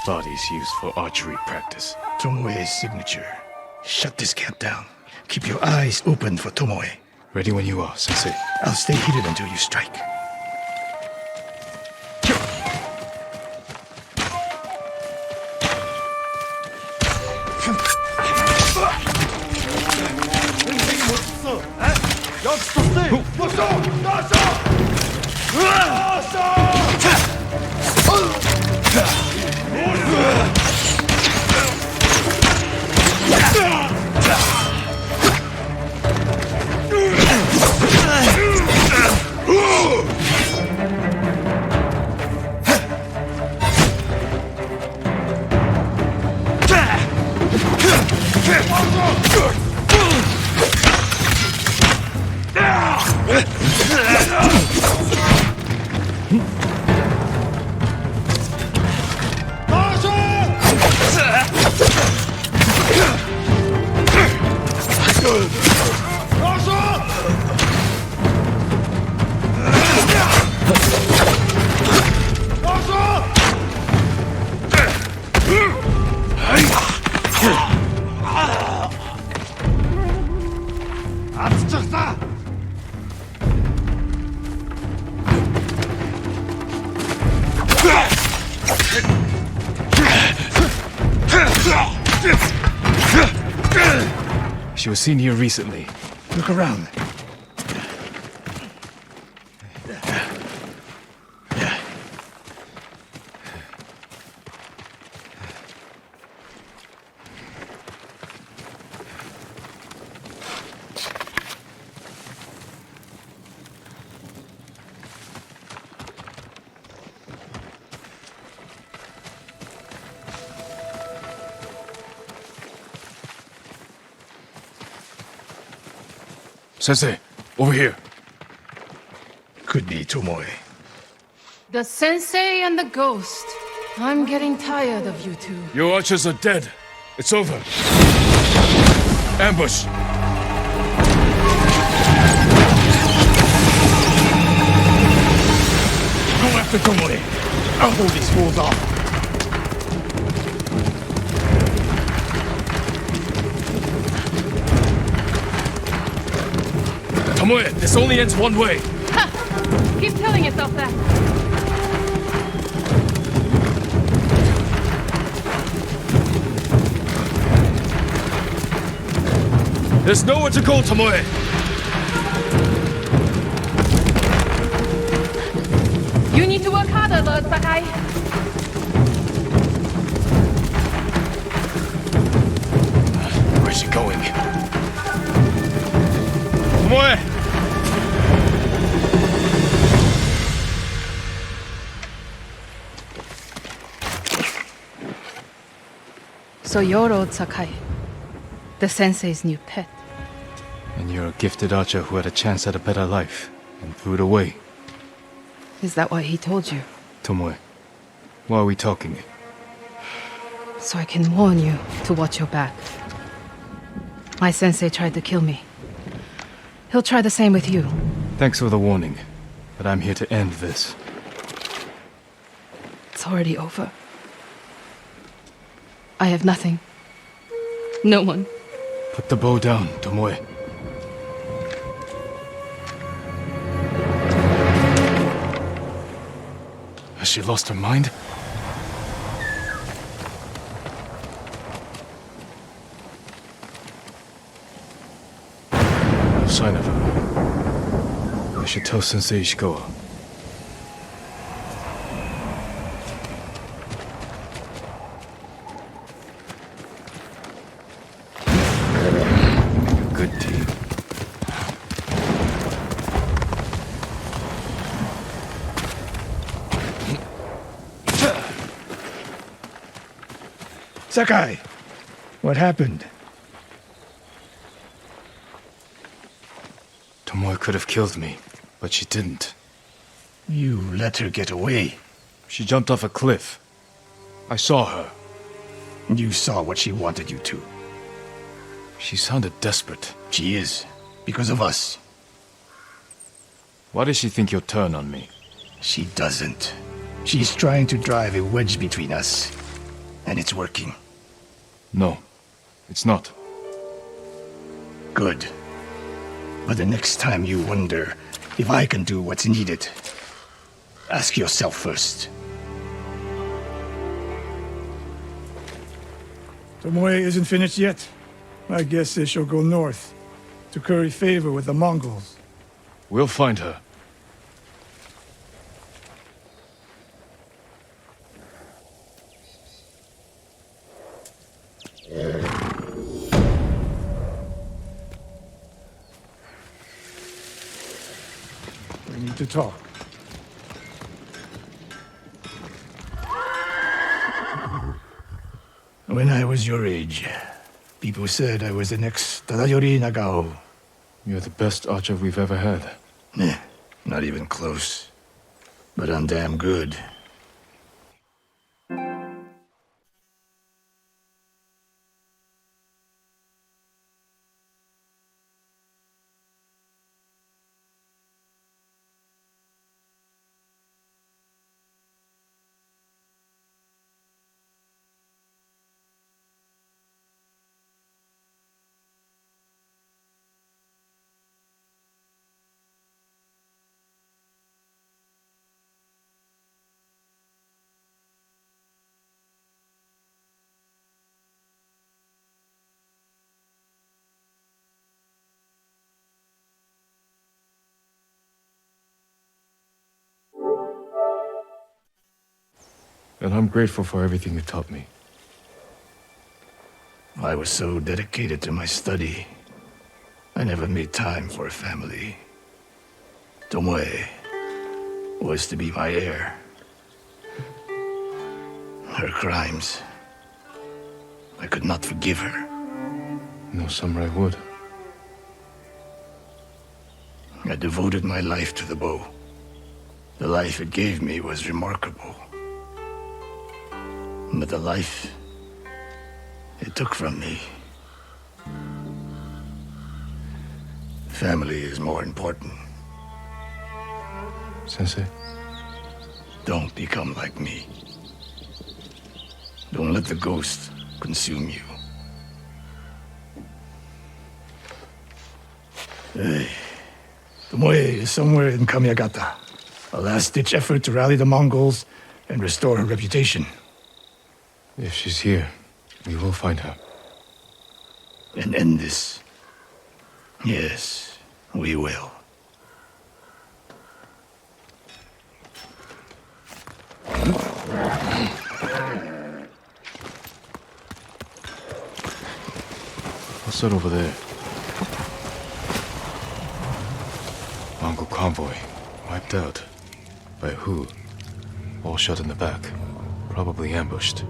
Bodies used for archery practice. Tomoe's signature. Shut this camp down. Keep your eyes open for Tomoe. Ready when you are, Sensei. I'll stay hidden until you strike. She was seen here recently. Look around. Sensei, over here. Could be Tomoe. The sensei and the ghost. I'm getting tired of you two. Your archers are dead. It's over. Ambush. Go after Tomoe. I'll hold these fools off. Tomoe, this only ends one way. Ha! Keep telling yourself that. There's nowhere to go, Tomoe. You need to work harder, Lord Sakai. Where's she going? Tomoe! So you're old Sakai, the sensei's new pet. And you're a gifted archer who had a chance at a better life and threw it away. Is that what he told you? Tomoe, why are we talking? So I can warn you to watch your back. My sensei tried to kill me. He'll try the same with you. Thanks for the warning, but I'm here to end this. It's already over. I have nothing. No one. Put the bow down, Tomoe. Has she lost her mind? No sign of her. I should tell Sensei Ishikawa. Good team. Sakai, what happened? Tomoe could have killed me, but she didn't. You let her get away. She jumped off a cliff. I saw her. You saw what she wanted you to. She sounded desperate. She is, because of us. Why does she think you'll turn on me? She doesn't. She's trying to drive a wedge between us, and it's working. No, it's not. Good. But the next time you wonder if I can do what's needed, ask yourself first. Tomoe isn't finished yet. I guess they shall go north, to curry favor with the Mongols. We'll find her. We need to talk. When I was your age, people said I was the next Hironori Nagao. You're the best archer we've ever had. Not even close. But I'm damn good. And I'm grateful for everything you taught me. I was so dedicated to my study, I never made time for a family. Tomoe was to be my heir. Her crimes, I could not forgive her. No samurai would. I devoted my life to the bow. The life it gave me was remarkable. But the life it took from me, family is more important. Sensei? Don't become like me. Don't let the ghost consume you. Hey, Tomoe is somewhere in Kamiyagata. A last-ditch effort to rally the Mongols and restore her reputation. If she's here, we will find her. And end this. Yes, we will. What's that over there? Mongol convoy. Wiped out. By who? All shot in the back. Probably ambushed.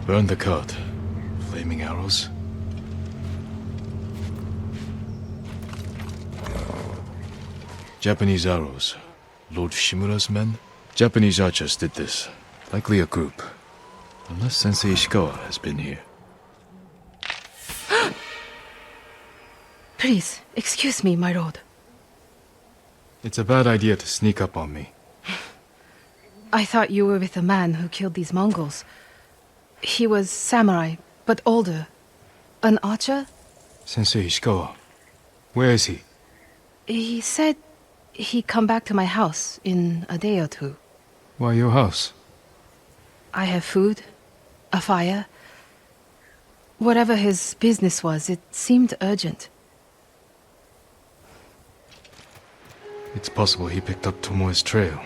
Burn the cart. Flaming arrows. Japanese arrows. Lord Shimura's men? Japanese archers did this. Likely a group. Unless Sensei Ishikawa has been here. Please, excuse me, my lord. It's a bad idea to sneak up on me. I thought you were with the man who killed these Mongols. He was samurai, but older. An archer? Sensei Ishikawa. Where is he? He said he'd come back to my house in a day or two. Why your house? I have food, a fire. Whatever his business was, it seemed urgent. It's possible he picked up Tomoe's trail.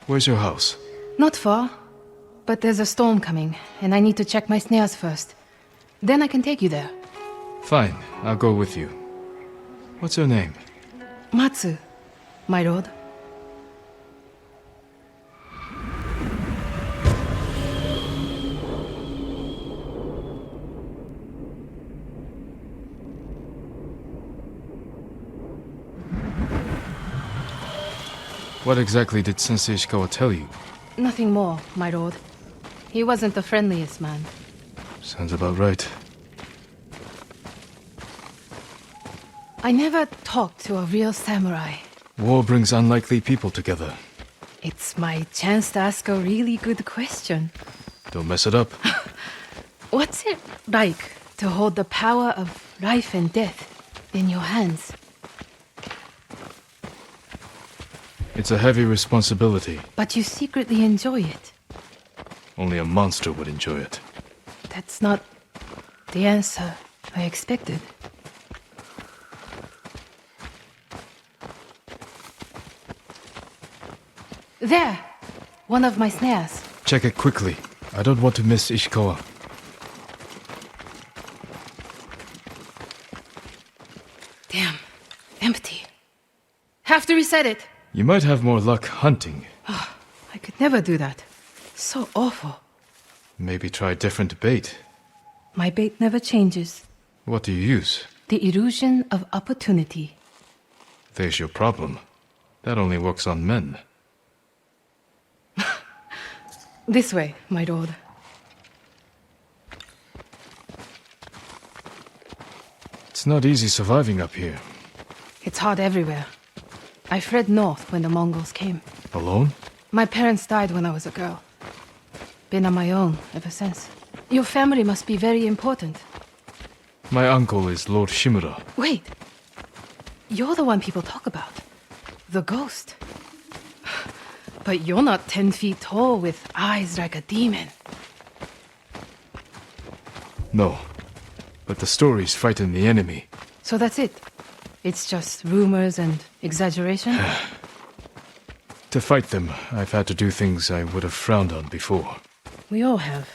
Where's your house? Not far, but there's a storm coming, and I need to check my snares first. Then I can take you there. Fine, I'll go with you. What's your name? Matsu, my lord. What exactly did Sensei Ishikawa tell you? Nothing more, my lord. He wasn't the friendliest man. Sounds about right. I never talked to a real samurai. War brings unlikely people together. It's my chance to ask a really good question. Don't mess it up. What's it like to hold the power of life and death in your hands? It's a heavy responsibility. But you secretly enjoy it. Only a monster would enjoy it. That's not the answer I expected. There! One of my snares. Check it quickly. I don't want to miss Ishikawa. Damn. Empty. Have to reset it. You might have more luck hunting. I could never do that. So awful. Maybe try different bait. My bait never changes. What do you use? The illusion of opportunity. There's your problem. That only works on men. This way, my lord. It's not easy surviving up here. It's hard everywhere. I fled north when the Mongols came. Alone? My parents died when I was a girl. Been on my own ever since. Your family must be very important. My uncle is Lord Shimura. Wait. You're the one people talk about. The ghost. But you're not 10 feet tall with eyes like a demon. No. But the stories frighten the enemy. So that's it? It's just rumors and exaggeration? To fight them, I've had to do things I would have frowned on before. We all have.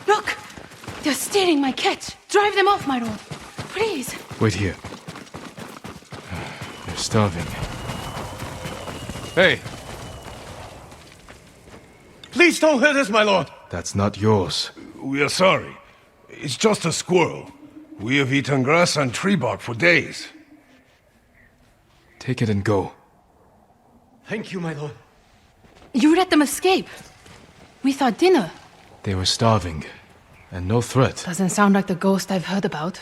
Look! They're stealing my catch! Drive them off, my lord! Please! Wait here. They're starving. Hey! Please don't hurt us, my lord! That's not yours. We are sorry. It's just a squirrel. We have eaten grass and tree bark for days. Take it and go. Thank you, my lord. You let them escape! We thought dinner. They were starving. And no threat. Doesn't sound like the ghost I've heard about.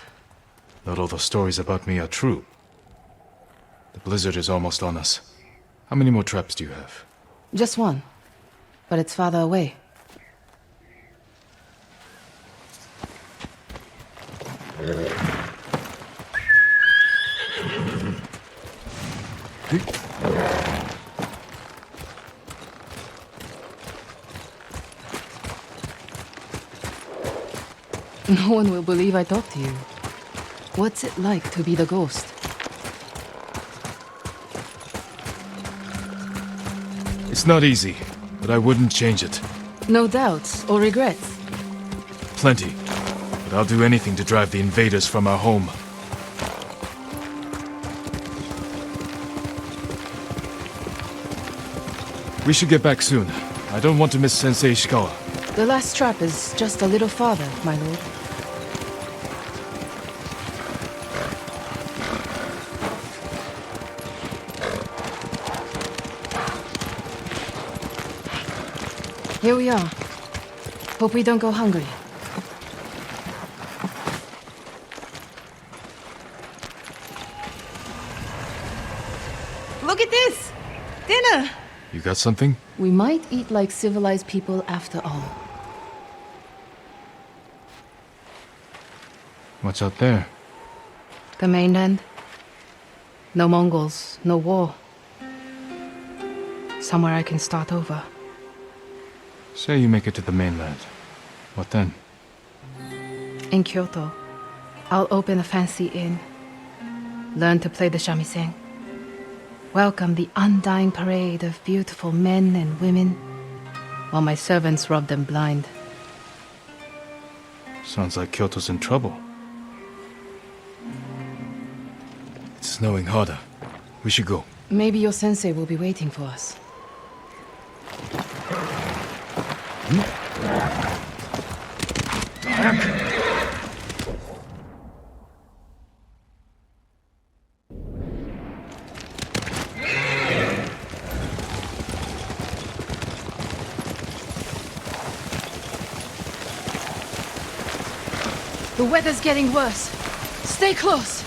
Not all the stories about me are true. The blizzard is almost on us. How many more traps do you have? Just one. But it's farther away. No one will believe I talked to you. What's it like to be the ghost? It's not easy, but I wouldn't change it. No doubts or regrets. plenty. But I'll do anything to drive the invaders from our home. We should get back soon. I don't want to miss Sensei Ishikawa. The last trap is just a little farther, my lord. Here we are. Hope we don't go hungry. Look at this! Dinner! You got something? We might eat like civilized people after all. What's out there? The mainland. No Mongols, no war. Somewhere I can start over. Say you make it to the mainland. What then? In Kyoto, I'll open a fancy inn. Learn to play the shamisen. Welcome the undying parade of beautiful men and women, while my servants rub them blind. Sounds like Kyoto's in trouble. It's snowing harder. We should go. Maybe your sensei will be waiting for us. The weather's getting worse. Stay close.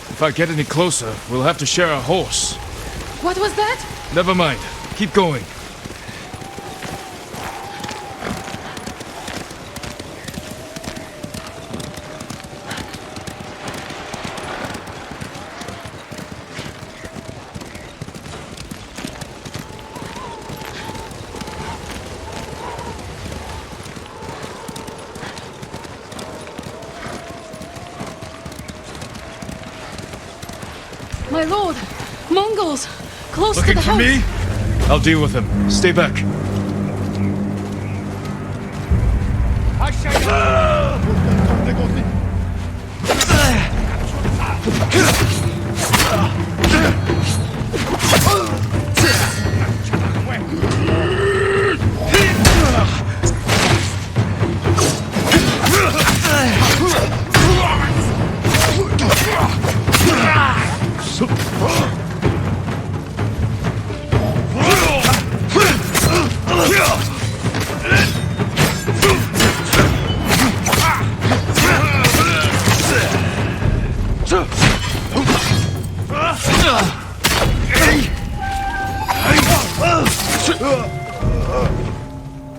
If I get any closer, we'll have to share a horse. What was that? Never mind. Keep going. My lord! Mongols! Close Looking to the for house! me? I'll deal with them. Stay back.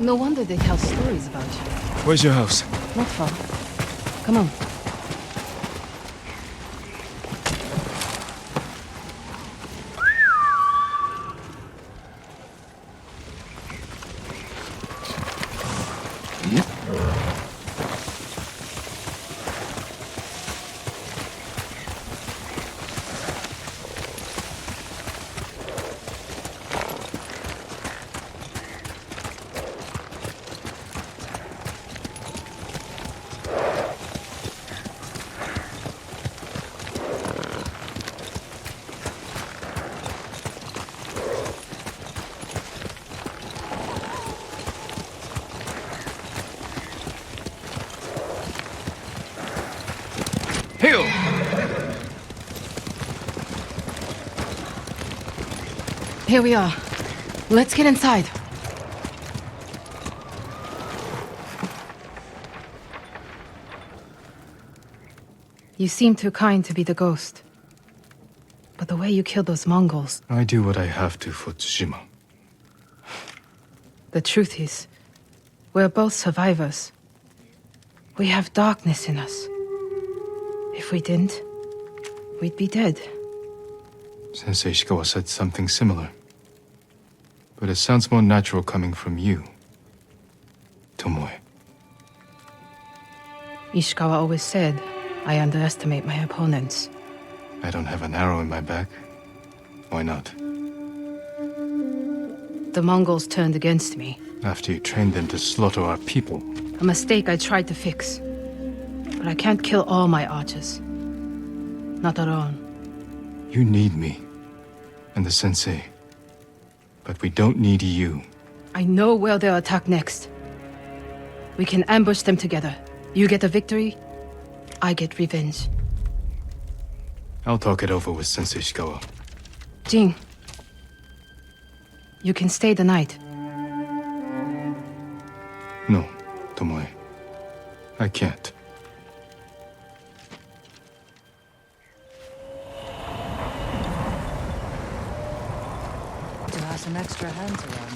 No wonder they tell stories about you. Where's your house? Not far. Come on. Here we are. Let's get inside. You seem too kind to be the ghost. But the way you killed those Mongols... I do what I have to for Tsushima. The truth is, we're both survivors. We have darkness in us. If we didn't, we'd be dead. Sensei Ishikawa said something similar. But it sounds more natural coming from you, Tomoe. Ishikawa always said, I underestimate my opponents. I don't have an arrow in my back. Why not? The Mongols turned against me. After you trained them to slaughter our people. A mistake I tried to fix. But I can't kill all my archers. Not alone. You need me. And the sensei. But we don't need you. I know where they'll attack next. We can ambush them together. You get a victory, I get revenge. I'll talk it over with Sensei Ishikawa. Jin, you can stay the night. No, Tomoe. I can't. To have some extra hands around.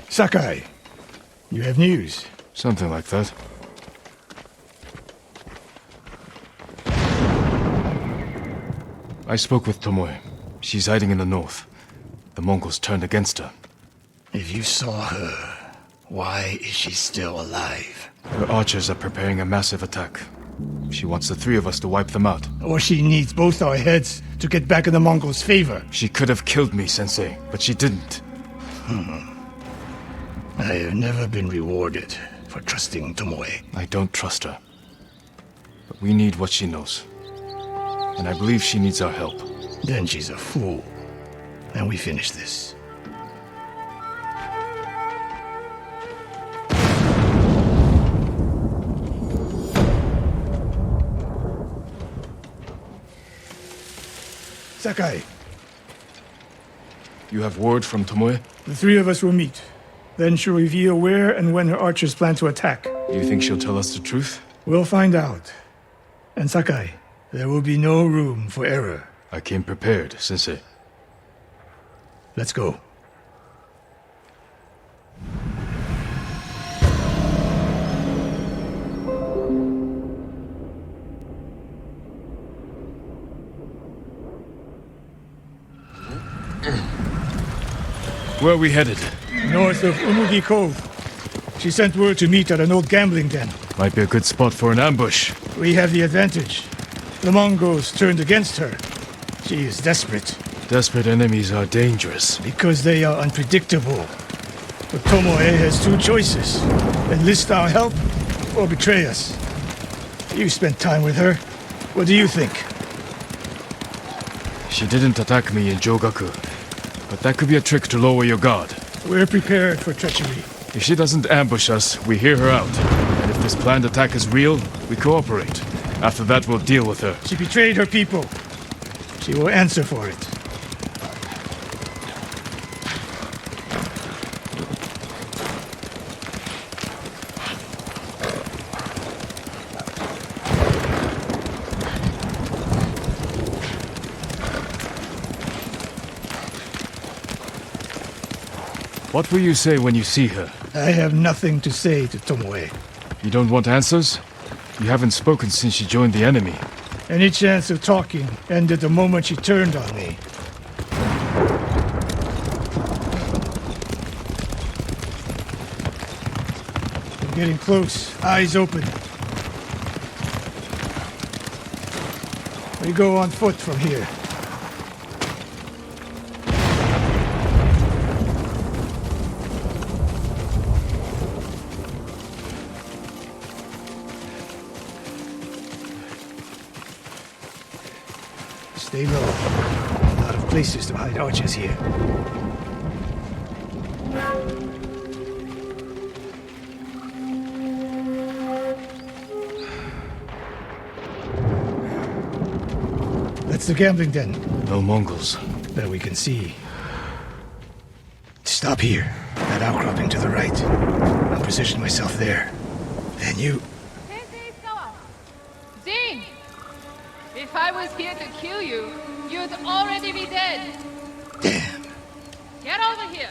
Sakai, you have news? Something like that. I spoke with Tomoe. She's hiding in the north. The Mongols turned against her. If you saw her, why is she still alive? Her archers are preparing a massive attack. She wants the three of us to wipe them out. Or she needs both our heads to get back in the Mongols' favor. She could have killed me, Sensei, but she didn't. I have never been rewarded for trusting Tomoe. I don't trust her. But we need what she knows. And I believe she needs our help. Then she's a fool. And we finish this. Sakai, You have word from Tomoe? The three of us will meet. Then she'll reveal where and when her archers plan to attack. Do you think she'll tell us the truth? We'll find out. and Sakai, there will be no room for error. I came prepared, Sensei. Let's go. Where are we headed? North of Umugi Cove. She sent word to meet at an old gambling den. Might be a good spot for an ambush. We have the advantage. The Mongols turned against her. She is desperate. Desperate enemies are dangerous. Because they are unpredictable. But Tomoe has two choices. Enlist our help, or betray us. You spent time with her. What do you think? She didn't attack me in Jogaku. But that could be a trick to lower your guard. We're prepared for treachery. If she doesn't ambush us, we hear her out. And if this planned attack is real, we cooperate. After that, we'll deal with her. She betrayed her people. She will answer for it. What will you say when you see her? I have nothing to say to Tomoe. You don't want answers? You haven't spoken since she joined the enemy. Any chance of talking ended the moment she turned on me. We're getting close. Eyes open. We go on foot from here. Stay low. A lot of places to hide archers here. That's the gambling den. No Mongols. That we can see. Stop here. That outcropping to the right. I'll position myself there. Then you... Jin! If I was here to kill you, you'd already be dead. Damn. Get over here.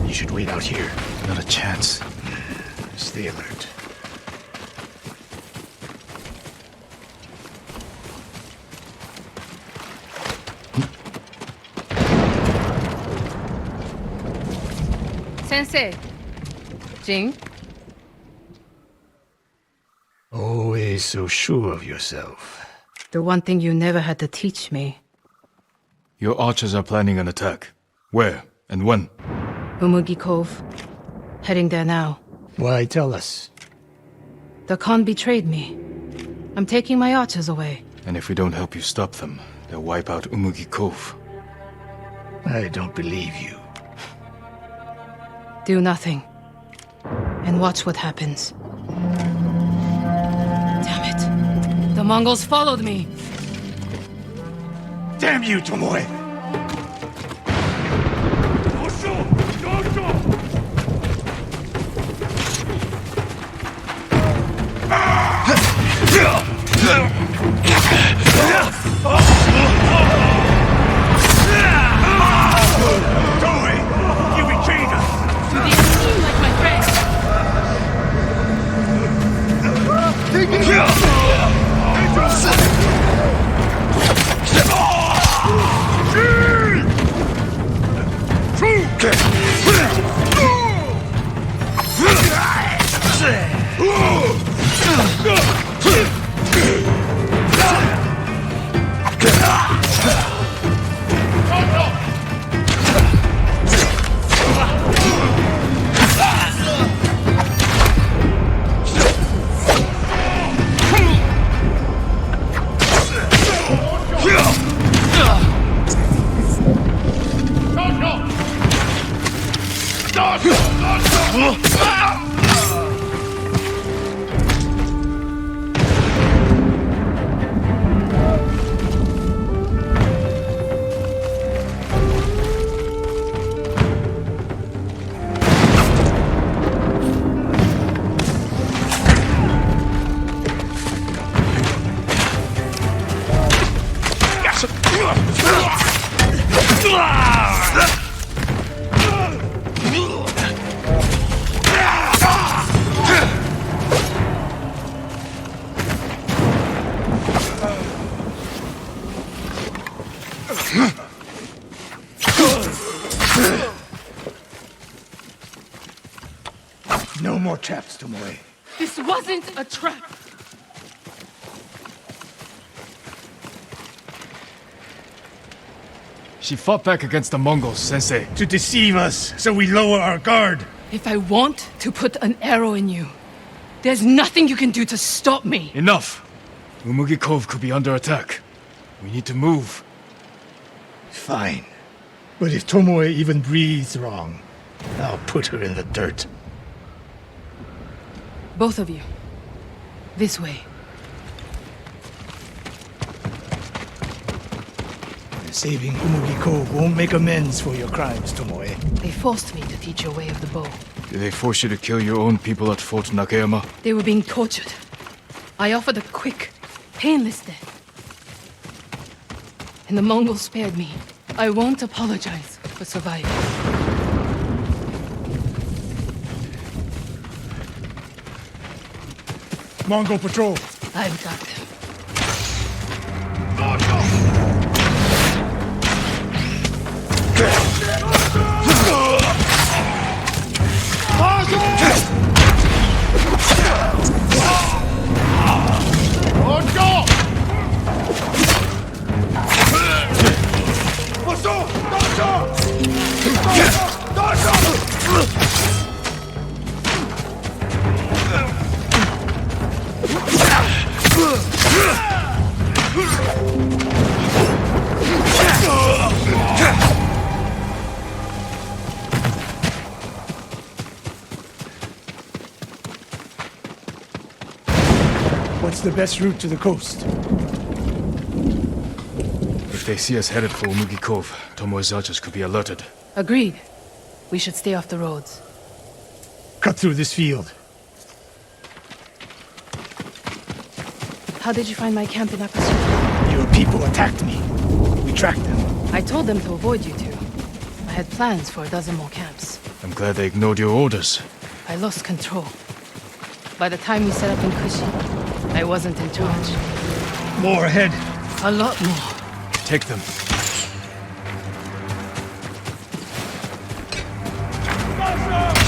You should wait out here. Not a chance. Stay alert. Sensei. Jin? Always so sure of yourself. The one thing you never had to teach me. Your archers are planning an attack. Where and when? Umugi Cove. Heading there now. Why tell us? The Khan betrayed me. I'm taking my archers away. And if we don't help you stop them, they'll wipe out Umugi Cove. I don't believe you. Do nothing. And watch what happens. Damn it. The Mongols followed me. Damn you, Tomoe! You betrayed us! You didn't seem like my friend. No more traps, Tomoe. This wasn't a trap. She fought back against the Mongols, Sensei. To deceive us, so we lower our guard. If I want to put an arrow in you, there's nothing you can do to stop me. Enough! Umugi Cove could be under attack. We need to move. Fine. But if Tomoe even breathes wrong, I'll put her in the dirt. Both of you. This way. Saving Umugi Cove won't make amends for your crimes, Tomoe. They forced me to teach your way of the bow. Did they force you to kill your own people at Fort Nakayama? They were being tortured. I offered a quick, painless death. And the Mongols spared me. I won't apologize for surviving. Mongol patrol. I've got them. What's the best route to the coast? If they see us headed for Umugi Cove, Tomoe's archers could be alerted. Agreed. We should stay off the roads. Cut through this field. How did you find my camp in Akasuka? Your people attacked me. We tracked them. I told them to avoid you two. I had plans for a dozen more camps. I'm glad they ignored your orders. I lost control. By the time we set up in Kushi, I wasn't in charge. More ahead. A lot more. Take them. Faster!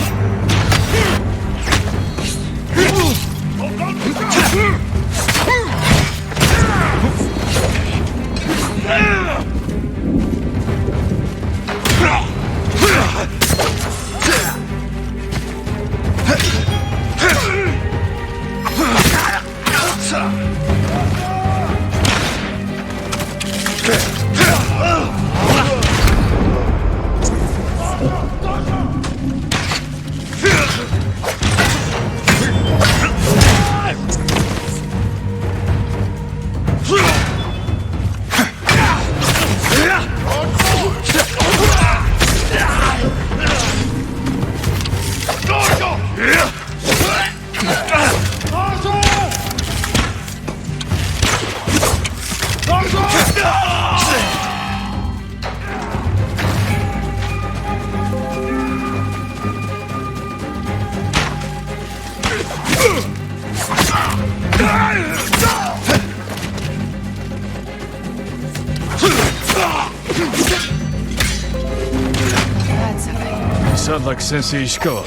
Sound like Sensei Ishikawa.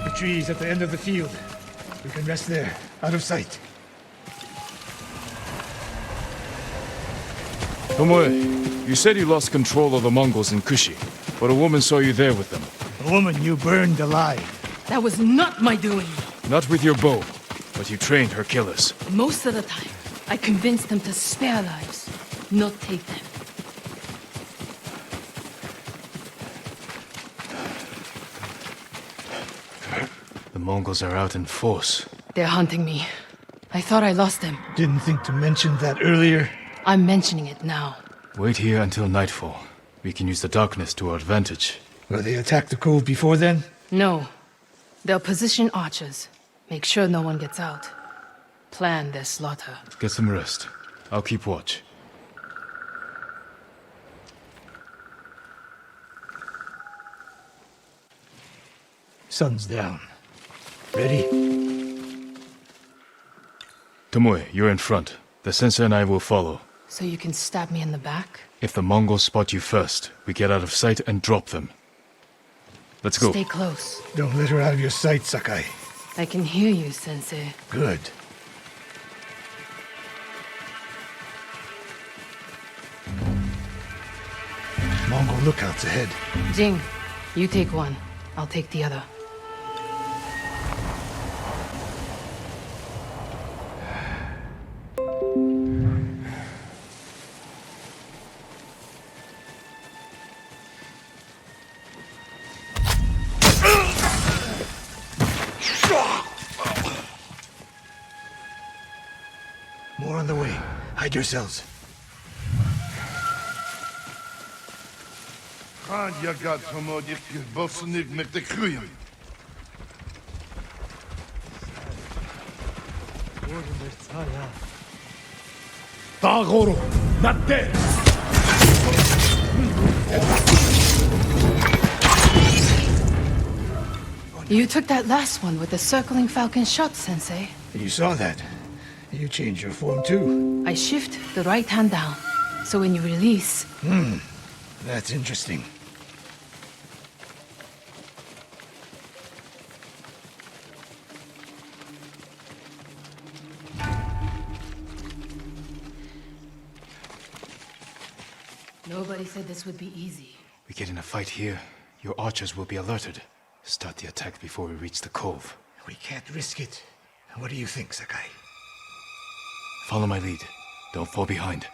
The trees at the end of the field. We can rest there, out of sight. Tomoe, you said you lost control of the Mongols in Kushi, but a woman saw you there with them. A woman you burned alive. That was not my doing. Not with your bow, but you trained her killers. Most of the time, I convinced them to spare lives, not take them. The Mongols are out in force. They're hunting me. I thought I lost them. Didn't think to mention that earlier. I'm mentioning it now. Wait here until nightfall. We can use the darkness to our advantage. Will they attack the cove before then? No. They'll position archers. Make sure no one gets out. Plan their slaughter. Get some rest. I'll keep watch. Sun's down. Ready? Tomoe, you're in front. The sensei and I will follow. So you can stab me in the back? If the Mongols spot you first, we get out of sight and drop them. Let's go. Stay close. Don't let her out of your sight, Sakai. I can hear you, Sensei. Good. Mongol lookouts ahead. Jing, you take one. I'll take the other. More on the way. Hide yourselves. Gaan je gaat Tomoe die bossen niet met de groeien. Dagoro, not dead. You took that last one with the circling falcon shot, Sensei. You saw that. You changed your form too. I shift the right hand down, so when you release... That's interesting. Nobody said this would be easy. We get in a fight here, your archers will be alerted. Start the attack before we reach the cove. We can't risk it. What do you think, Sakai? Follow my lead. Don't fall behind.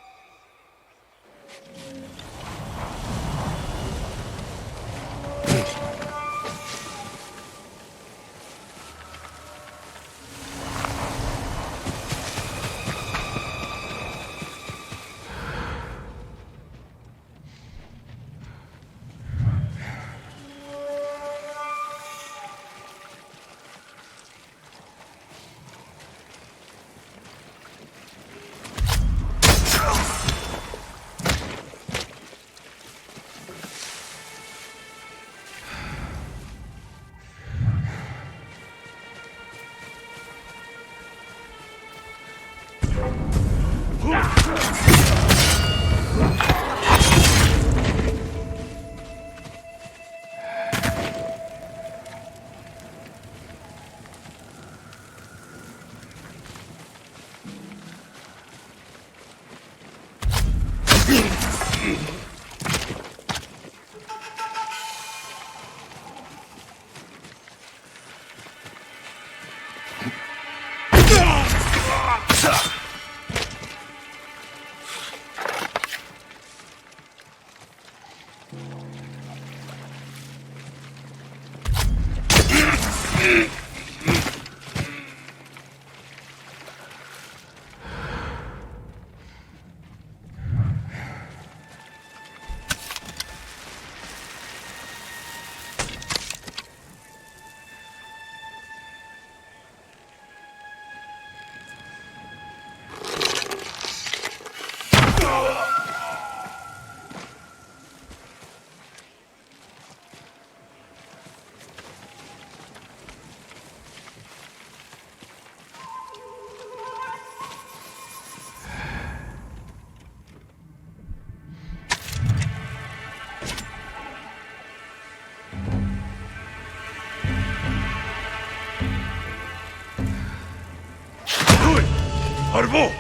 Harbo!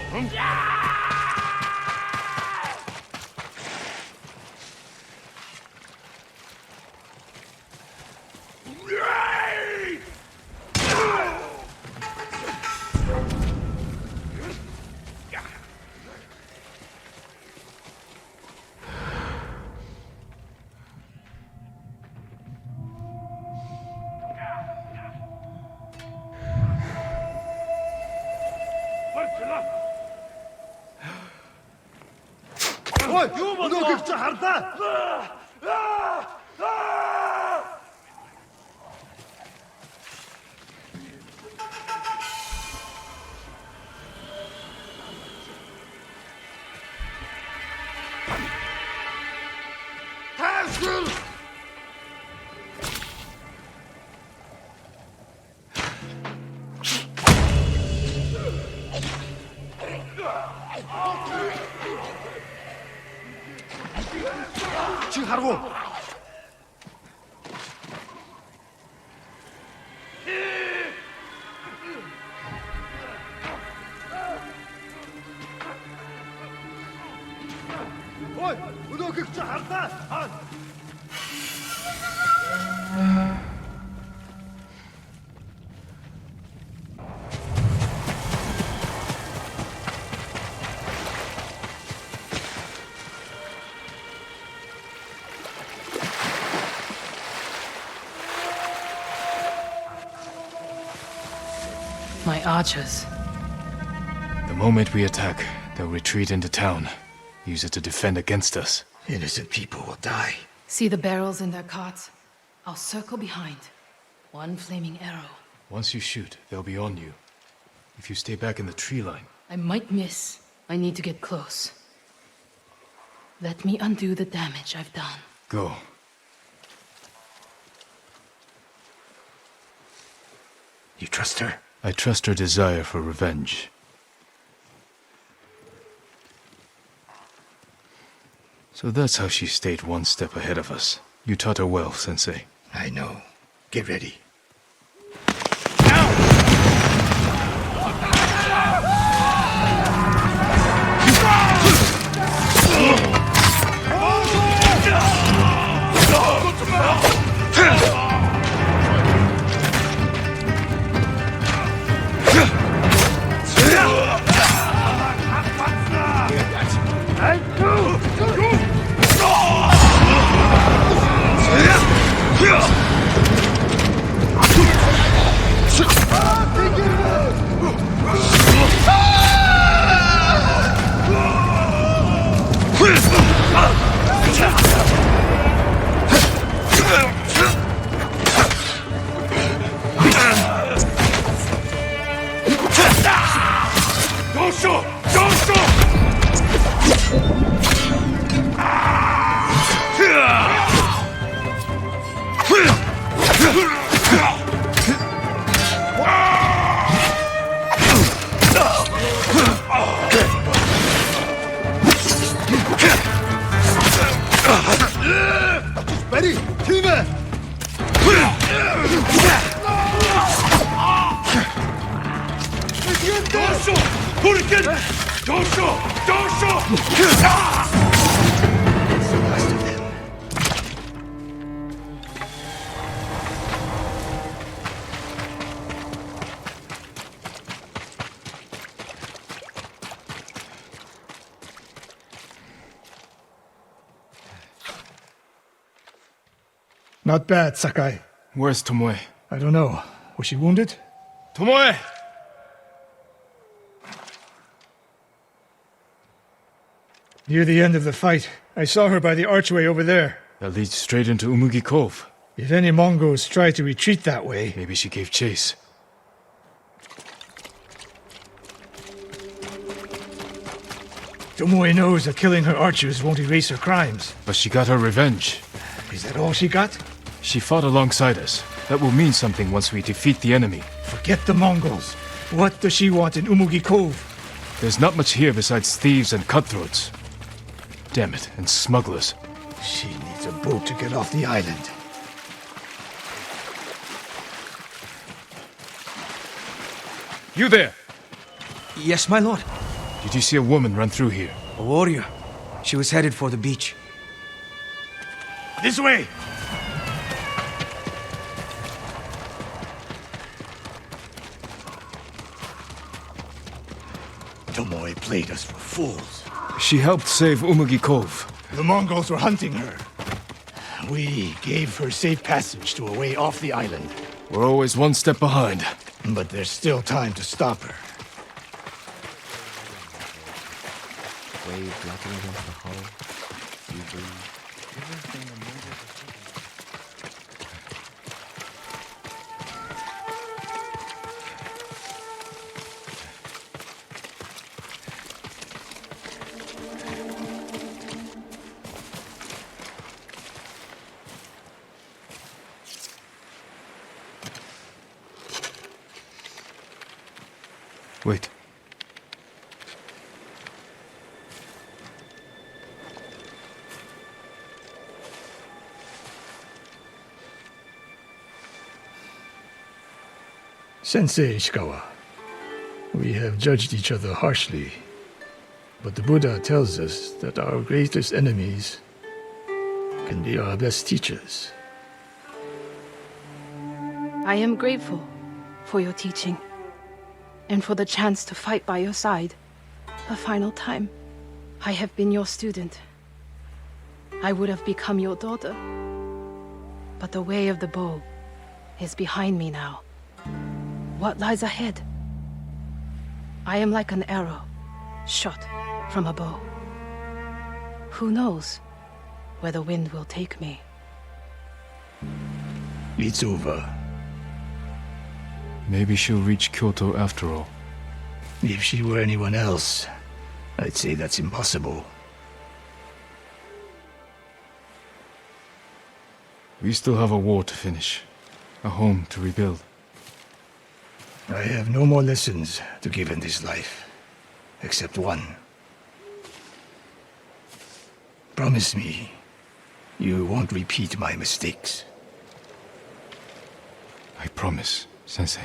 My archers. The moment we attack, they'll retreat into town. Use it to defend against us. Innocent people will die. See the barrels in their carts? I'll circle behind. One flaming arrow. Once you shoot, they'll be on you. If you stay back in the tree line... I might miss. I need to get close. Let me undo the damage I've done. Go. You trust her? I trust her desire for revenge. So that's how she stayed one step ahead of us. You taught her well, Sensei. I know. Get ready. Not bad, Sakai. Where's Tomoe? I don't know. Was she wounded? Tomoe! Near the end of the fight, I saw her by the archway over there. That leads straight into Umugi Cove. If any Mongols try to retreat that way... Maybe she gave chase. Tomoe knows that killing her archers won't erase her crimes. But she got her revenge. Is that all she got? She fought alongside us. That will mean something once we defeat the enemy. Forget the Mongols. What does she want in Umugi Cove? There's not much here besides thieves and cutthroats. Damn it, and smugglers. She needs a boat to get off the island. You there! Yes, my lord. Did you see a woman run through here? A warrior. She was headed for the beach. This way! Tomoe played us for fools. She helped save Umugi Cove. The Mongols were hunting her. We gave her safe passage to a way off the island. We're always one step behind. But there's still time to stop her. Wave blocking against the hull. You breathe. Wait. Sensei Ishikawa, we have judged each other harshly, but the Buddha tells us that our greatest enemies can be our best teachers. I am grateful for your teaching and for the chance to fight by your side a final time. I have been your student. I would have become your daughter. But the way of the bow is behind me now. What lies ahead? I am like an arrow shot from a bow. Who knows where the wind will take me? It's over. Maybe she'll reach Kyoto after all. If she were anyone else, I'd say that's impossible. We still have a war to finish. A home to rebuild. I have no more lessons to give in this life, except one. Promise me, you won't repeat my mistakes. I promise, Sensei.